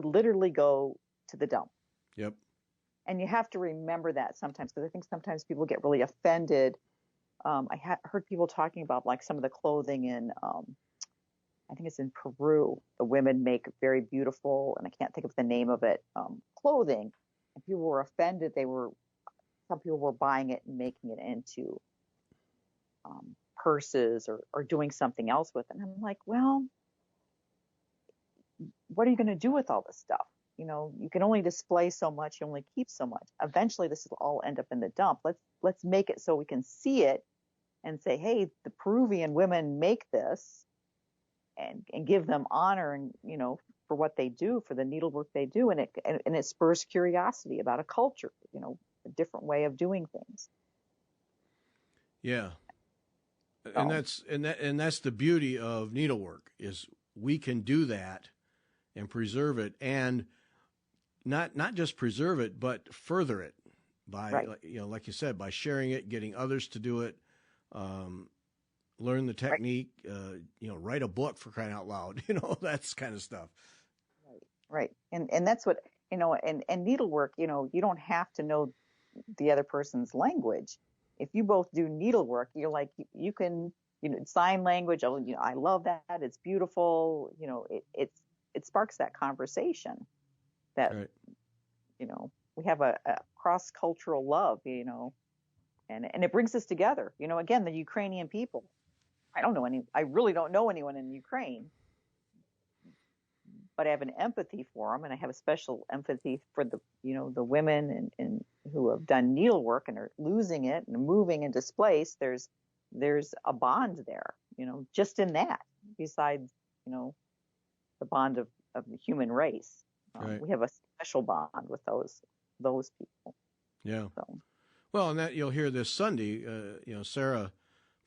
Speaker 2: literally go to the dump.
Speaker 1: Yep.
Speaker 2: And you have to remember that sometimes, because I think sometimes people get really offended. I heard people talking about like some of the clothing in, I think it's in Peru. The women make very beautiful, and I can't think of the name of it, clothing. And people were offended. Some people were buying it and making it into purses or doing something else with it. And I'm like, well, what are you going to do with all this stuff? You can only display so much. You only keep so much. Eventually, this will all end up in the dump. Let's make it so we can see it and say, hey, the Peruvian women make this, and give them honor and for what they do, for the needlework they do, and it spurs curiosity about a culture, a different way of doing things.
Speaker 1: Yeah. And that's the beauty of needlework, is we can do that and preserve it, and not just preserve it, but further it by,
Speaker 2: right.
Speaker 1: Like you said, by sharing it, getting others to do it, learn the technique, right. Write a book, for crying out loud, that's kind of stuff.
Speaker 2: Right. And that's what, and needlework, you don't have to know the other person's language. If you both do needlework, you're like, you can, sign language. I love that. It's beautiful. It sparks that conversation that,
Speaker 1: right.
Speaker 2: We have a cross-cultural love, and it brings us together. Again, the Ukrainian people, I really don't know anyone in Ukraine, but I have an empathy for them, and I have a special empathy for the women and who have done needlework and are losing it and moving and displaced. There's a bond there, just in that, besides, the bond of the human race.
Speaker 1: Right.
Speaker 2: We have a special bond with those people.
Speaker 1: Yeah.
Speaker 2: So.
Speaker 1: Well, and that you'll hear this Sunday, Sarah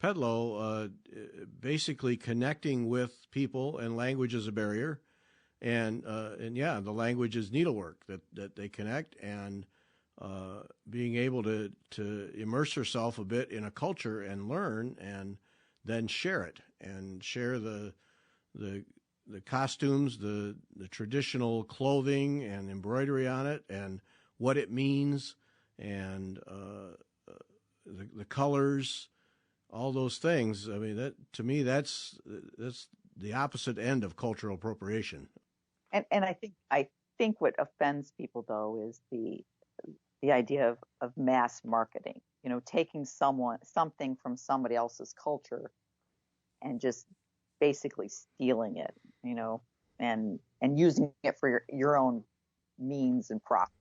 Speaker 1: Pedlow, basically connecting with people, and language is a barrier. And the language is needlework, that they connect, and being able to immerse herself a bit in a culture and learn, and then share it, and share the costumes, the traditional clothing and embroidery on it, and what it means, and the colors, all those things. I mean, that to me, that's the opposite end of cultural appropriation.
Speaker 2: And I think what offends people, though, is the idea of mass marketing. Taking something from somebody else's culture and just basically stealing it, and using it for your own means and profit.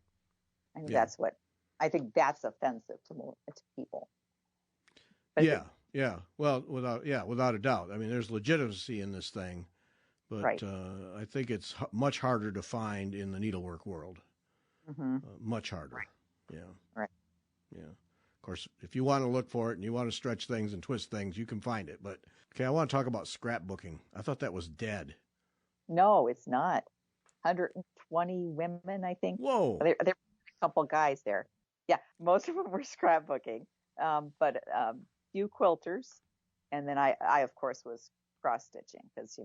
Speaker 2: I think that's offensive to people. But
Speaker 1: yeah. Well, without a doubt. I mean, there's legitimacy in this thing. But
Speaker 2: right.
Speaker 1: I think it's much harder to find in the needlework world.
Speaker 2: Mm-hmm.
Speaker 1: Much harder.
Speaker 2: Right.
Speaker 1: Yeah.
Speaker 2: Right.
Speaker 1: Yeah. Of course, if you want to look for it and you want to stretch things and twist things, you can find it. But, okay, I want to talk about scrapbooking. I thought that was dead.
Speaker 2: No, it's not. 120 women, I think.
Speaker 1: Whoa.
Speaker 2: There were a couple guys there. Yeah, most of them were scrapbooking. But few quilters. And then I of course, was cross-stitching because,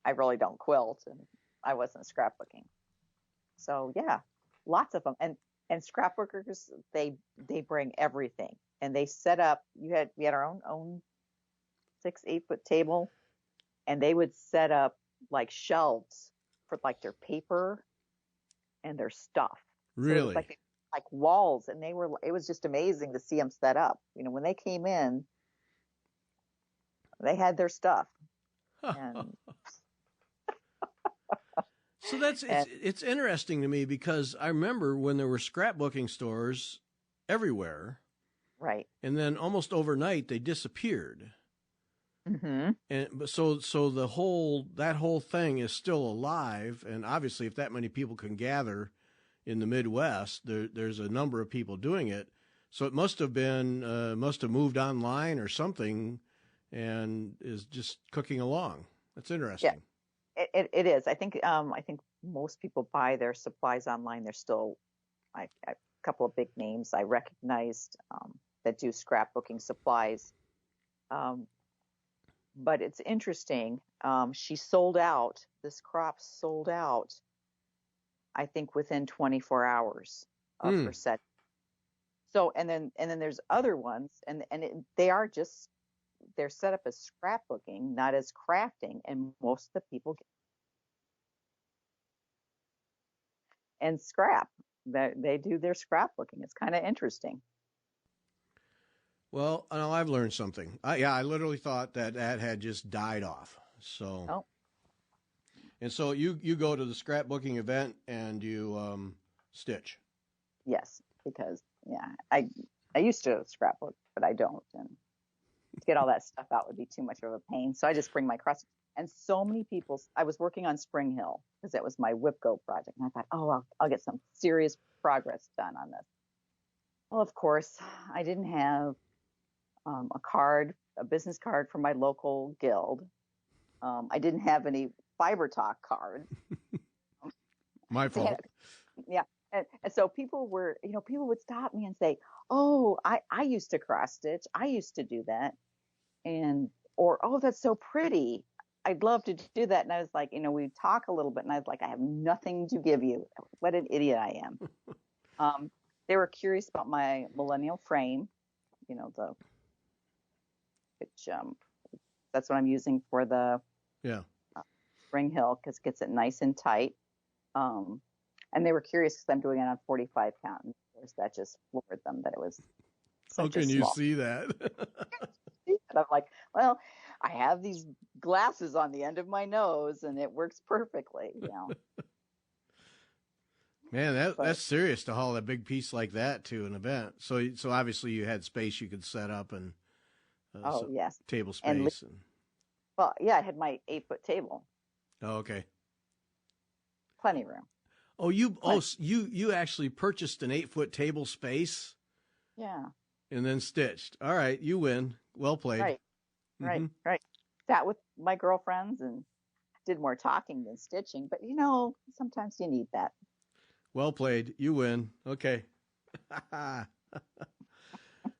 Speaker 2: I really don't quilt, and I wasn't scrapbooking. So yeah, lots of them. And scrapbookers, they bring everything, and they set up. We had our own 6-8 foot table, and they would set up like shelves for like their paper and their stuff.
Speaker 1: Really?
Speaker 2: So it was like walls, and it was just amazing to see them set up. When they came in, they had their stuff. And
Speaker 1: so it's interesting to me, because I remember when there were scrapbooking stores everywhere,
Speaker 2: right?
Speaker 1: And then almost overnight they disappeared.
Speaker 2: Mm-hmm.
Speaker 1: And so that whole thing is still alive, and obviously, if that many people can gather in the Midwest, there's a number of people doing it. So it must have moved online or something, and is just cooking along. That's interesting.
Speaker 2: Yeah. It is. I think most people buy their supplies online. There's still a couple of big names I recognized. that do scrapbooking supplies. But it's interesting. She sold out. This crop sold out, I think, within 24 hours of her set. So, and then there's other ones, they're set up as scrapbooking, not as crafting, and most of the people get and scrap. They do their scrapbooking. It's kind of interesting.
Speaker 1: Well, I know I've learned something. I literally thought that had just died off. So, And so you go to the scrapbooking event and you stitch.
Speaker 2: Yes, because I used to scrapbook, but I don't, and to get all that stuff out would be too much of a pain. So I just bring my cross. And so many people. I was working on Spring Hill because that was my WIPGO project, and I thought, I'll get some serious progress done on this. Well, of course, I didn't have a business card from my local guild. I didn't have any Fiber Talk cards.
Speaker 1: My fault.
Speaker 2: Yeah. And so people would stop me and say, "Oh, I used to cross stitch. I used to do that." Or, "Oh, that's so pretty. I'd love to do that." And I was like, we talk a little bit, and I was like, "I have nothing to give you." What an idiot I am. They were curious about my millennial frame, that's what I'm using for the Spring Hill, because it gets it nice and tight. And they were curious because I'm doing it on 45 count. And of course, that just floored them that it was
Speaker 1: How can you see that?
Speaker 2: And I'm like, well, I have these glasses on the end of my nose, and it works perfectly.
Speaker 1: Man, that's serious to haul a big piece like that to an event. So obviously you had space you could set up and
Speaker 2: yes,
Speaker 1: table space.
Speaker 2: I had my 8-foot table.
Speaker 1: Oh, okay.
Speaker 2: Plenty of room.
Speaker 1: Oh, you actually purchased an 8-foot table space?
Speaker 2: Yeah.
Speaker 1: And then stitched. All right, you win. Well played.
Speaker 2: Right.
Speaker 1: Mm-hmm.
Speaker 2: Right. Sat with my girlfriends and did more talking than stitching, but sometimes you need that.
Speaker 1: Well played. You win. Okay.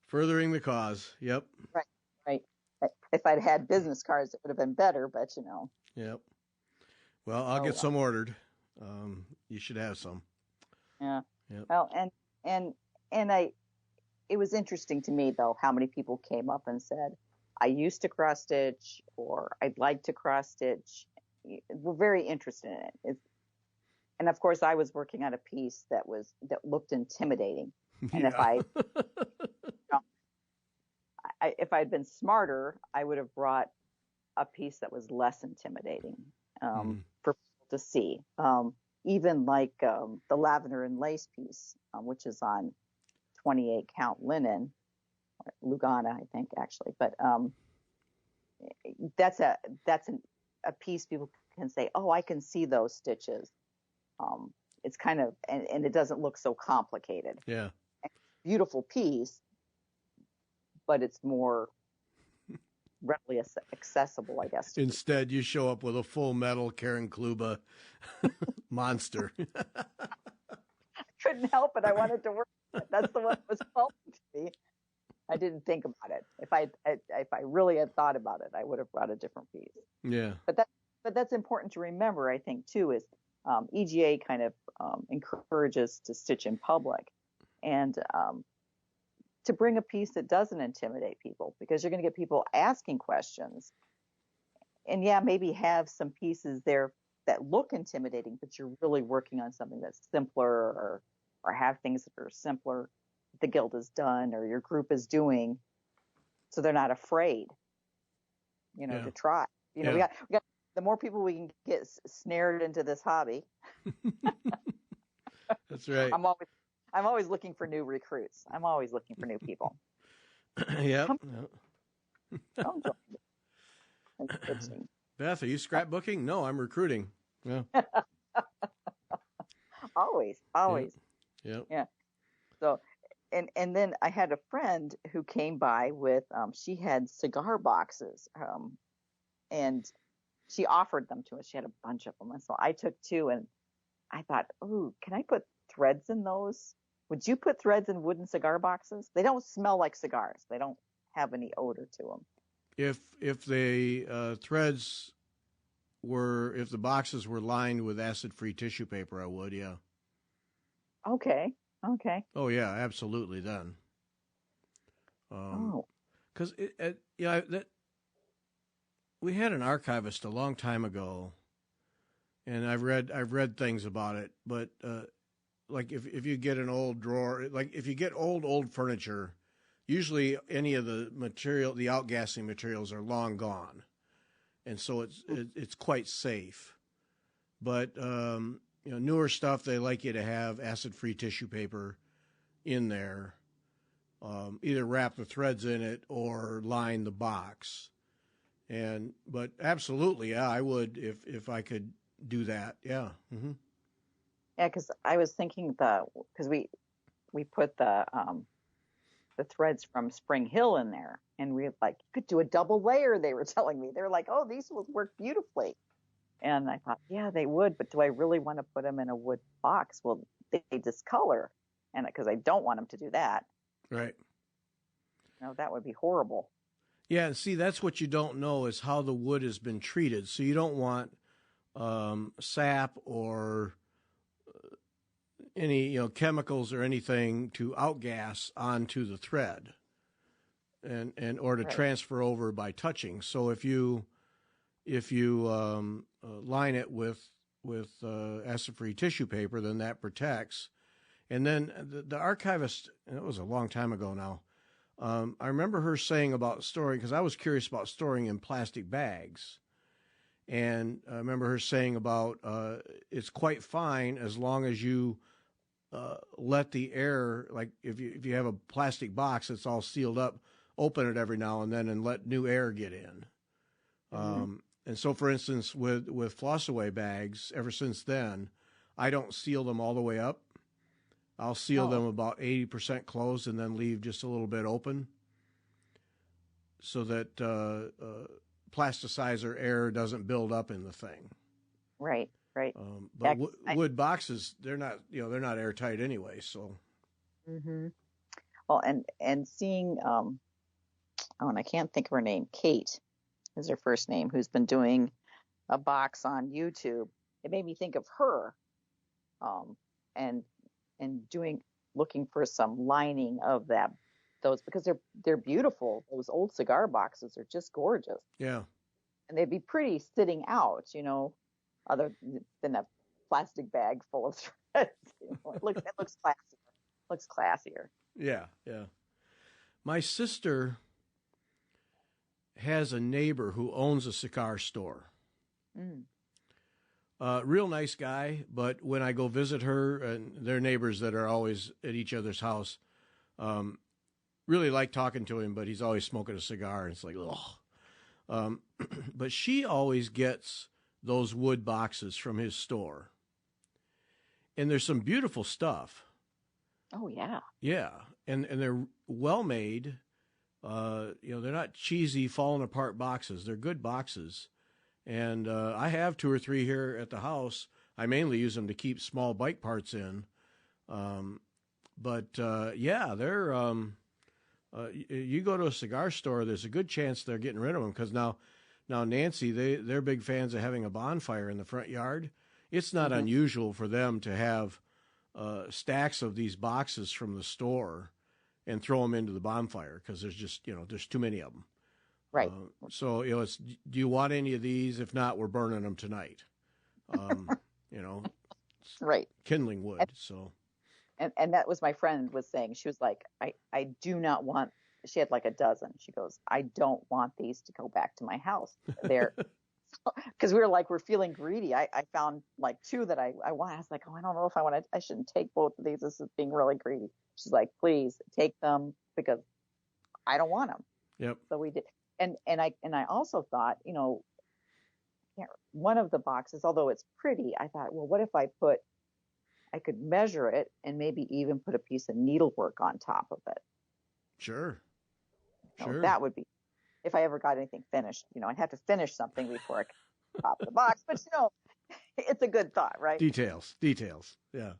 Speaker 1: Furthering the cause. Yep.
Speaker 2: Right. If I'd had business cards, it would have been better, but
Speaker 1: Yep. Well, I'll get some ordered. You should have some.
Speaker 2: Yeah.
Speaker 1: Yep.
Speaker 2: Well, it was interesting to me though how many people came up and said, "I used to cross stitch," or "I'd like to cross stitch." We're very interested in it. And of course, I was working on a piece that looked intimidating. And if I'd been smarter, I would have brought a piece that was less intimidating for people to see. Even like the lavender and lace piece, which is on 28 count linen, Lugana, I think actually. But that's a piece people can say, "Oh, I can see those stitches." It's kind of, and it doesn't look so complicated.
Speaker 1: Yeah.
Speaker 2: Beautiful piece, but it's more readily accessible, I guess.
Speaker 1: Instead, you show up with a full metal Karen Kluba monster.
Speaker 2: Couldn't help it. I wanted to work. That's the one that was calling to me. I didn't think about it. If I really had thought about it, I would have brought a different piece.
Speaker 1: Yeah.
Speaker 2: But that's important to remember, I think, too, is EGA kind of encourages to stitch in public and to bring a piece that doesn't intimidate people, because you're going to get people asking questions. And maybe have some pieces there that look intimidating, but you're really working on something that's simpler or have things that are simpler the guild has done or your group is doing, so they're not afraid, to try. We got the more people we can get snared into this hobby.
Speaker 1: That's right.
Speaker 2: I'm always looking for new recruits. I'm always looking for new people.
Speaker 1: Yep.
Speaker 2: Come join me.
Speaker 1: Beth, are you scrapbooking? No, I'm recruiting. Yeah.
Speaker 2: Always.
Speaker 1: Yep.
Speaker 2: Yeah. So, and then I had a friend who came by with, she had cigar boxes, and she offered them to us. She had a bunch of them. And so I took 2 and I thought, "Ooh, can I put threads in those?" Would you put threads in wooden cigar boxes? They don't smell like cigars. They don't have any odor to them.
Speaker 1: If the threads if the boxes were lined with acid-free tissue paper, I would, yeah.
Speaker 2: Okay.
Speaker 1: Oh yeah, absolutely. Then, because we had an archivist a long time ago, and I've read things about it. But like if you get an old drawer, like if you get old furniture, usually any of the outgassing materials are long gone, and so it's quite safe. But newer stuff, they like you to have acid-free tissue paper in there. Either wrap the threads in it or line the box. But absolutely, yeah, I would if I could do that. Yeah. Mm-hmm.
Speaker 2: Yeah, because I was thinking because we put the threads from Spring Hill in there, and we you could do a double layer. They were telling me, they're like, oh, these will work beautifully. And I thought, yeah, they would, but do I really want to put them in a wood box? Well, they discolor, and because I don't want them to do that.
Speaker 1: Right.
Speaker 2: That would be horrible.
Speaker 1: Yeah, and see, that's what you don't know is how the wood has been treated. So you don't want sap or any chemicals or anything to outgas onto the thread, and or to transfer over by touching. So if you line it with acid-free tissue paper, then that protects. And then the archivist, and it was a long time ago now, I remember her saying about storing, because I was curious about storing in plastic bags. And I remember her saying about it's quite fine as long as you let the air, like if you have a plastic box that's all sealed up, open it every now and then and let new air get in. Mm-hmm. And so, for instance, with floss away bags, ever since then, I don't seal them all the way up. I'll seal them about 80% closed and then leave just a little bit open so that plasticizer air doesn't build up in the thing.
Speaker 2: Right.
Speaker 1: But wood boxes, they're not airtight anyway. So.
Speaker 2: Mm-hmm. Well, and seeing, and I can't think of her name, Kate is her first name, who's been doing a box on YouTube. It made me think of her, and looking for some lining of those because they're beautiful. Those old cigar boxes are just gorgeous.
Speaker 1: Yeah.
Speaker 2: And they'd be pretty sitting out, other than a plastic bag full of threads. It looks classier. Looks classier.
Speaker 1: Yeah. My sister has a neighbor who owns a cigar store. Mm. Real nice guy, but when I go visit her, and they're neighbors that are always at each other's house, really like talking to him, but he's always smoking a cigar, and it's like, ugh. But she always gets those wood boxes from his store. And there's some beautiful stuff.
Speaker 2: Oh, yeah.
Speaker 1: Yeah, and they're well made. They're not cheesy, falling apart boxes. They're good boxes. And I have 2 or 3 here at the house. I mainly use them to keep small bike parts in. But they're you go to a cigar store, there's a good chance they're getting rid of them because now Nancy, they're big fans of having a bonfire in the front yard. It's not mm-hmm. unusual for them to have stacks of these boxes from the store and throw them into the bonfire because there's just there's too many of them.
Speaker 2: Right.
Speaker 1: So it's, do you want any of these? If not, we're burning them tonight.
Speaker 2: Right.
Speaker 1: Kindling wood.
Speaker 2: And that was my friend was saying. She was like, I do not want. She had like a dozen. She goes, I don't want these to go back to my house. They're because we're feeling greedy. I found like 2 that I want. I was like, I don't know if I want to. I shouldn't take both of these. This is being really greedy. She's like, please take them because I don't want them.
Speaker 1: Yep.
Speaker 2: So we did. And I also thought, one of the boxes, although it's pretty, I thought, well, what if I could measure it and maybe even put a piece of needlework on top of it.
Speaker 1: Sure.
Speaker 2: That would be, if I ever got anything finished, I'd have to finish something before I could pop the box. But, it's a good thought, right?
Speaker 1: Details. Yeah.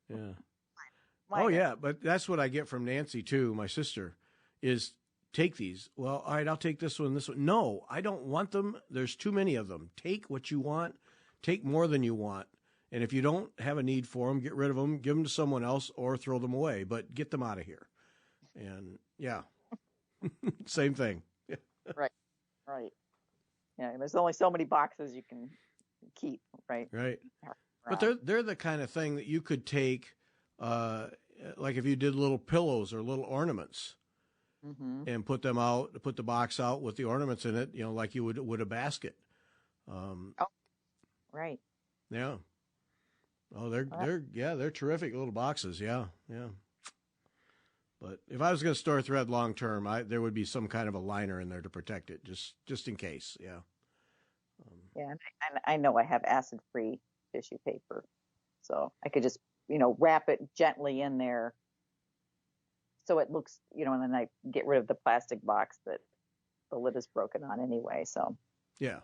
Speaker 1: Yeah. Oh, yeah, but that's what I get from Nancy, too, my sister, is take these. Well, all right, I'll take this one, this one. No, I don't want them. There's too many of them. Take what you want. Take more than you want. And if you don't have a need for them, get rid of them, give them to someone else, or throw them away. But get them out of here. And, yeah, same thing.
Speaker 2: Right. Yeah, there's only so many boxes you can keep, right?
Speaker 1: Right. But they're the kind of thing that you could take, like if you did little pillows or little ornaments, and put them out, put the box out with the ornaments in it, like you would a basket.
Speaker 2: Right.
Speaker 1: Yeah. Oh, they're terrific little boxes. Yeah. But if I was going to store thread long term, there would be some kind of a liner in there to protect it, just in case. Yeah.
Speaker 2: Yeah, and I know I have acid-free tissue paper, so I could just wrap it gently in there, so it looks and then I get rid of the plastic box that the lid is broken on anyway. So
Speaker 1: yeah.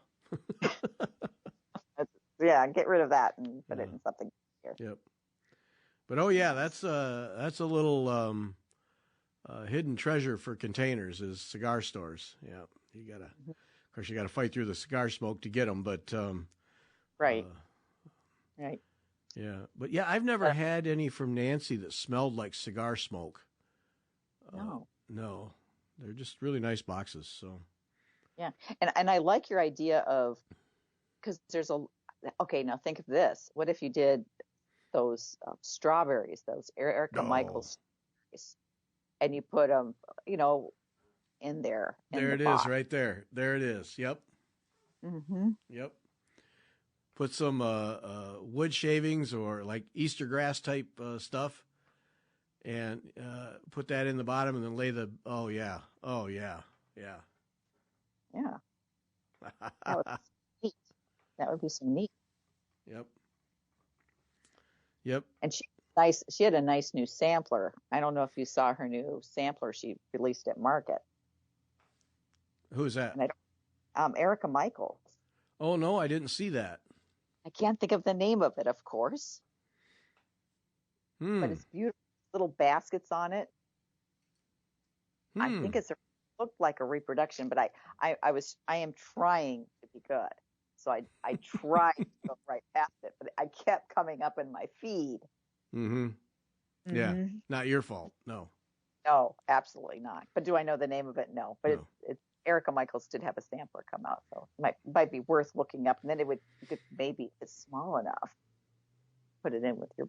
Speaker 2: Get rid of that and put it in something here.
Speaker 1: Yep. But that's a little hidden treasure for containers is cigar stores. Yeah, of course you gotta fight through the cigar smoke to get them, but
Speaker 2: right.
Speaker 1: Yeah, but I've never had any from Nancy that smelled like cigar smoke. No, they're just really nice boxes. So
Speaker 2: yeah, and I like your idea of, because there's now think of this. What if you did those strawberries, those Erica Michaels strawberries, and you put them, in there.
Speaker 1: There it is, right there. There it is. Yep. Yep. Put some wood shavings or like Easter grass type stuff, and put that in the bottom, and then lay the. Oh yeah.
Speaker 2: Yeah. That would be neat. That would be some neat.
Speaker 1: Yep.
Speaker 2: And she had a nice new sampler. I don't know if you saw her new sampler she released at Market.
Speaker 1: Who's that?
Speaker 2: Erica Michaels.
Speaker 1: Oh no, I didn't see that.
Speaker 2: I can't think of the name of it, of course. But it's beautiful. Little baskets on it. I think looked like a reproduction, but I am trying to be good. So I tried to go right past it, but I kept coming up in my feed.
Speaker 1: Yeah, not your fault. No,
Speaker 2: absolutely not. But do I know the name of it? No. But it's Erica Michaels did have a sampler come out, so it might be worth looking up. And then maybe it's small enough. Put it in with your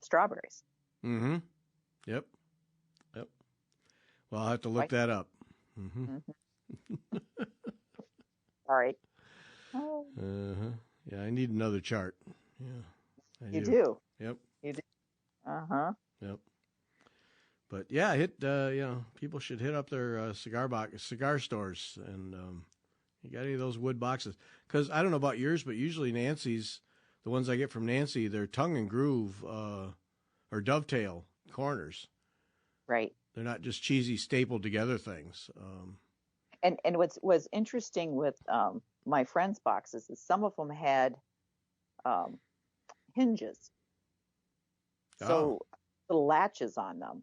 Speaker 2: strawberries.
Speaker 1: Yep. Well, I'll have to look that up.
Speaker 2: All right.
Speaker 1: Yeah, I need another chart. Yeah.
Speaker 2: You do.
Speaker 1: Yep.
Speaker 2: You do.
Speaker 1: Yep. But people should hit up their cigar stores, and you got any of those wood boxes? Because I don't know about yours, but usually Nancy's, the ones I get from Nancy, they're tongue and groove or dovetail corners.
Speaker 2: Right.
Speaker 1: They're not just cheesy stapled together things.
Speaker 2: And what's was interesting with my friends' boxes is some of them had hinges, so little latches on them.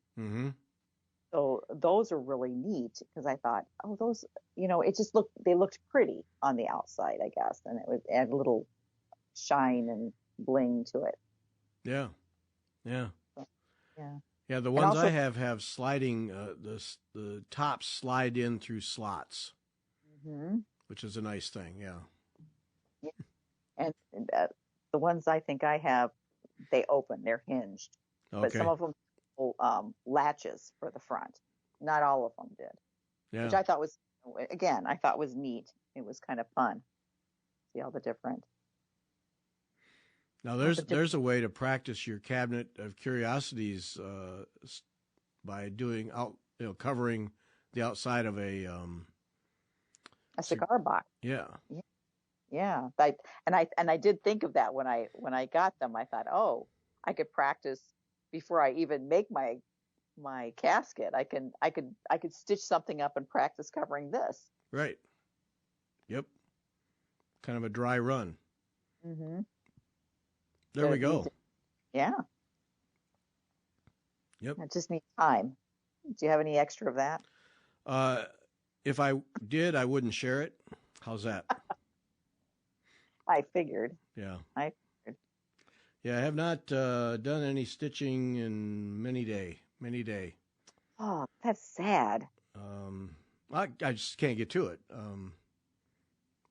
Speaker 2: So those are really neat because I thought, those, it just they looked pretty on the outside, I guess, and it would add a little shine and bling to it.
Speaker 1: Yeah. Yeah, the ones
Speaker 2: also,
Speaker 1: I have sliding, the tops slide in through slots, which is a nice thing, yeah.
Speaker 2: And the ones I think I have, they open, they're hinged.
Speaker 1: Okay.
Speaker 2: But some of them latches for the front. Not all of them did.
Speaker 1: Yeah.
Speaker 2: Which I thought was neat. It was kind of fun. See all the different.
Speaker 1: Now there's a way to practice your cabinet of curiosities by doing covering the outside of a
Speaker 2: cigar box.
Speaker 1: Yeah.
Speaker 2: Yeah. I did think of that when I got them. I thought, I could practice before I even make my casket. I could stitch something up and practice covering this.
Speaker 1: Right. Yep. Kind of a dry run. There we go.
Speaker 2: Yeah.
Speaker 1: Yep.
Speaker 2: It just needs time. Do you have any extra of that?
Speaker 1: If I did, I wouldn't share it. How's that?
Speaker 2: I figured.
Speaker 1: Yeah.
Speaker 2: I figured.
Speaker 1: Yeah, I have not done any stitching in many day.
Speaker 2: Oh, that's sad.
Speaker 1: I just can't get to it.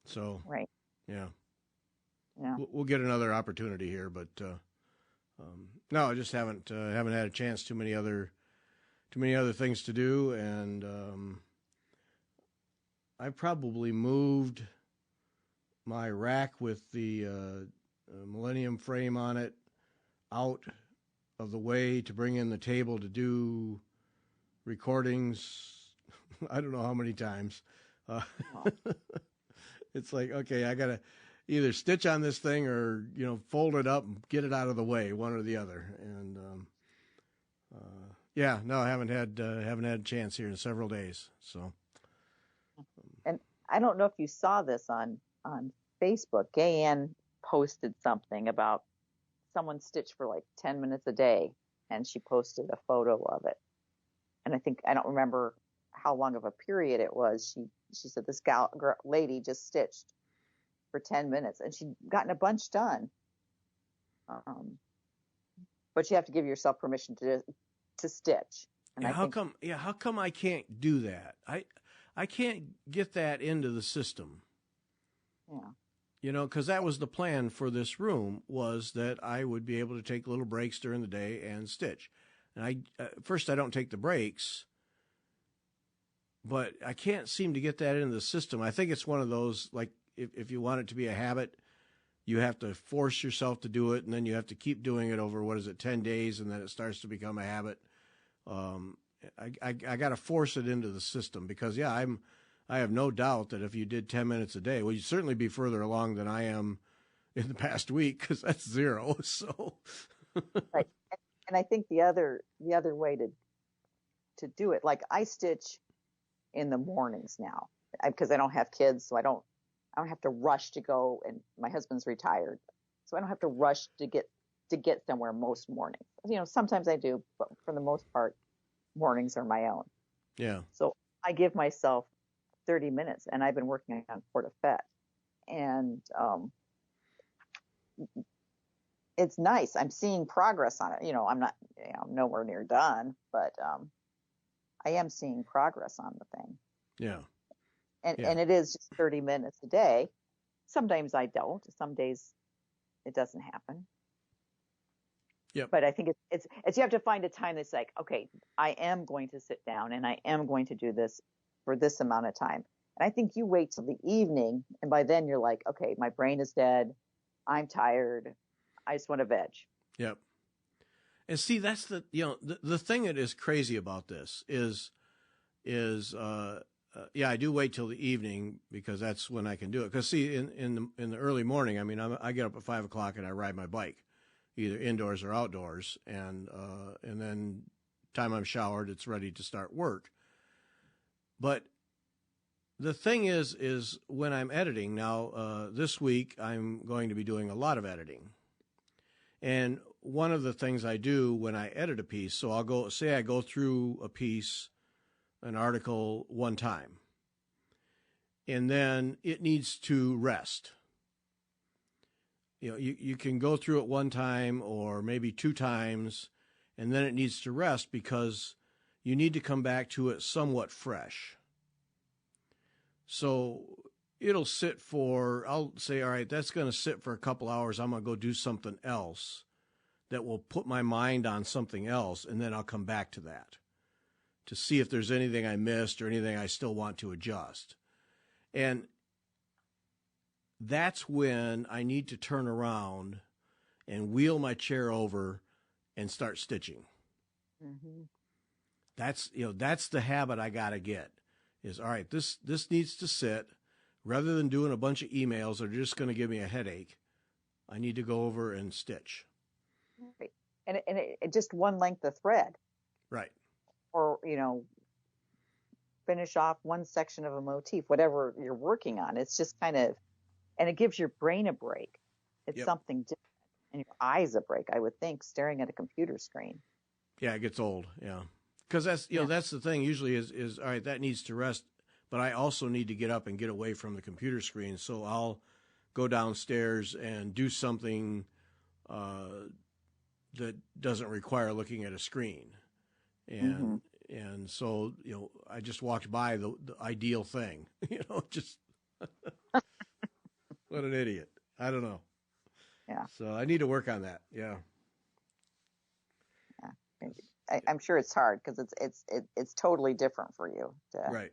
Speaker 1: So
Speaker 2: Right.
Speaker 1: yeah,
Speaker 2: Yeah.
Speaker 1: we'll get another opportunity here, but no, I just haven't had a chance. Too many other things to do, and I probably moved my rack with the Millennium frame on it out of the way to bring in the table to do recordings. I don't know how many times. It's like, okay, I gotta either stitch on this thing or fold it up and get it out of the way, one or the other. And yeah, no, I haven't had a chance here in several days. So,
Speaker 2: and I don't know if you saw this on Facebook. Gayanne posted something about someone stitched for like 10 minutes a day, and she posted a photo of it. And I don't remember how long of a period it was. She said this lady just stitched for 10 minutes, and she'd gotten a bunch done. But you have to give yourself permission to stitch. And
Speaker 1: yeah, how come I can't do that? I can't get that into the system.
Speaker 2: Yeah.
Speaker 1: Because that was the plan for this room, was that I would be able to take little breaks during the day and stitch. And first I don't take the breaks, but I can't seem to get that into the system. I think it's one of those, like, if you want it to be a habit, you have to force yourself to do it, and then you have to keep doing it over, 10 days, and then it starts to become a habit. I got to force it into the system because, yeah, I have no doubt that if you did 10 minutes a day, well, you'd certainly be further along than I am in the past week, because that's 0. So,
Speaker 2: right. And I think the other way to do it, like I stitch in the mornings now because I don't have kids, so I don't have to rush to go. And my husband's retired, so I don't have to rush to get somewhere most mornings. Sometimes I do, but for the most part, mornings are my own.
Speaker 1: Yeah.
Speaker 2: So I give myself 30 minutes, and I've been working on Port of Fet, and it's nice. I'm seeing progress on it. I'm not, nowhere near done, but I am seeing progress on the thing.
Speaker 1: Yeah.
Speaker 2: And it is just 30 minutes a day. Sometimes I don't. Some days it doesn't happen.
Speaker 1: Yep.
Speaker 2: But I think it's you have to find a time that's like, okay, I am going to sit down and I am going to do this for this amount of time. And I think you wait till the evening, and by then you're like, okay, my brain is dead. I'm tired. I just want to veg.
Speaker 1: Yep. And see, that's the thing that is crazy about this is I do wait till the evening because that's when I can do it. Because see, in the early morning, I mean, I get up at 5 o'clock and I ride my bike, either indoors or outdoors, and then time I'm showered, it's ready to start work. But the thing is when I'm editing now, this week I'm going to be doing a lot of editing. And one of the things I do when I edit a piece, so I go through a piece, an article one time, and then it needs to rest. You can go through it one time or maybe 2 times, and then it needs to rest because you need to come back to it somewhat fresh. So it'll sit I'll say, all right, that's going to sit for a couple hours. I'm going to go do something else that will put my mind on something else, and then I'll come back to that to see if there's anything I missed or anything I still want to adjust. And that's when I need to turn around and wheel my chair over and start stitching. Mm-hmm. That's the habit I got to get is, all right, this needs to sit. Rather than doing a bunch of emails that are just going to give me a headache, I need to go over and stitch.
Speaker 2: Right. And it just one length of thread.
Speaker 1: Right.
Speaker 2: Or, finish off one section of a motif, whatever you're working on. It's just kind of, and it gives your brain a break. It's something different. And your eyes a break, I would think, staring at a computer screen.
Speaker 1: Yeah, it gets old. Yeah. Because that's, that's the thing usually is, all right, that needs to rest, but I also need to get up and get away from the computer screen. So I'll go downstairs and do something that doesn't require looking at a screen. And so, I just walked by the ideal thing, just what an idiot. I don't know.
Speaker 2: Yeah.
Speaker 1: So I need to work on that. Yeah.
Speaker 2: I'm sure it's hard because it's totally different for you.
Speaker 1: Right.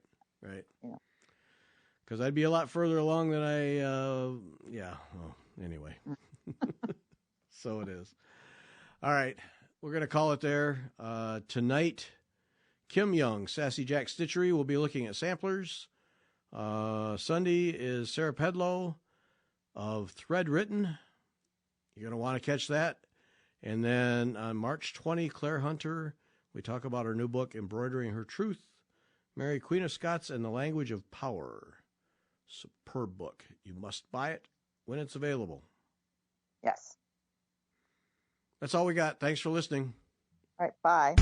Speaker 1: Because I'd be a lot further along than I. Well, anyway. So it is. All right, we're gonna call it there. Tonight, Kim Young, Sassy Jack Stitchery will be looking at samplers. Sunday is Sarah Pedlow of Thread Written. You're gonna want to catch that. And then on March 20, Clare Hunter, we talk about her new book, Embroidering Her Truth, Mary Queen of Scots and the Language of Power. Superb book. You must buy it when it's available.
Speaker 2: Yes.
Speaker 1: That's all we got. Thanks for listening.
Speaker 2: All right. Bye.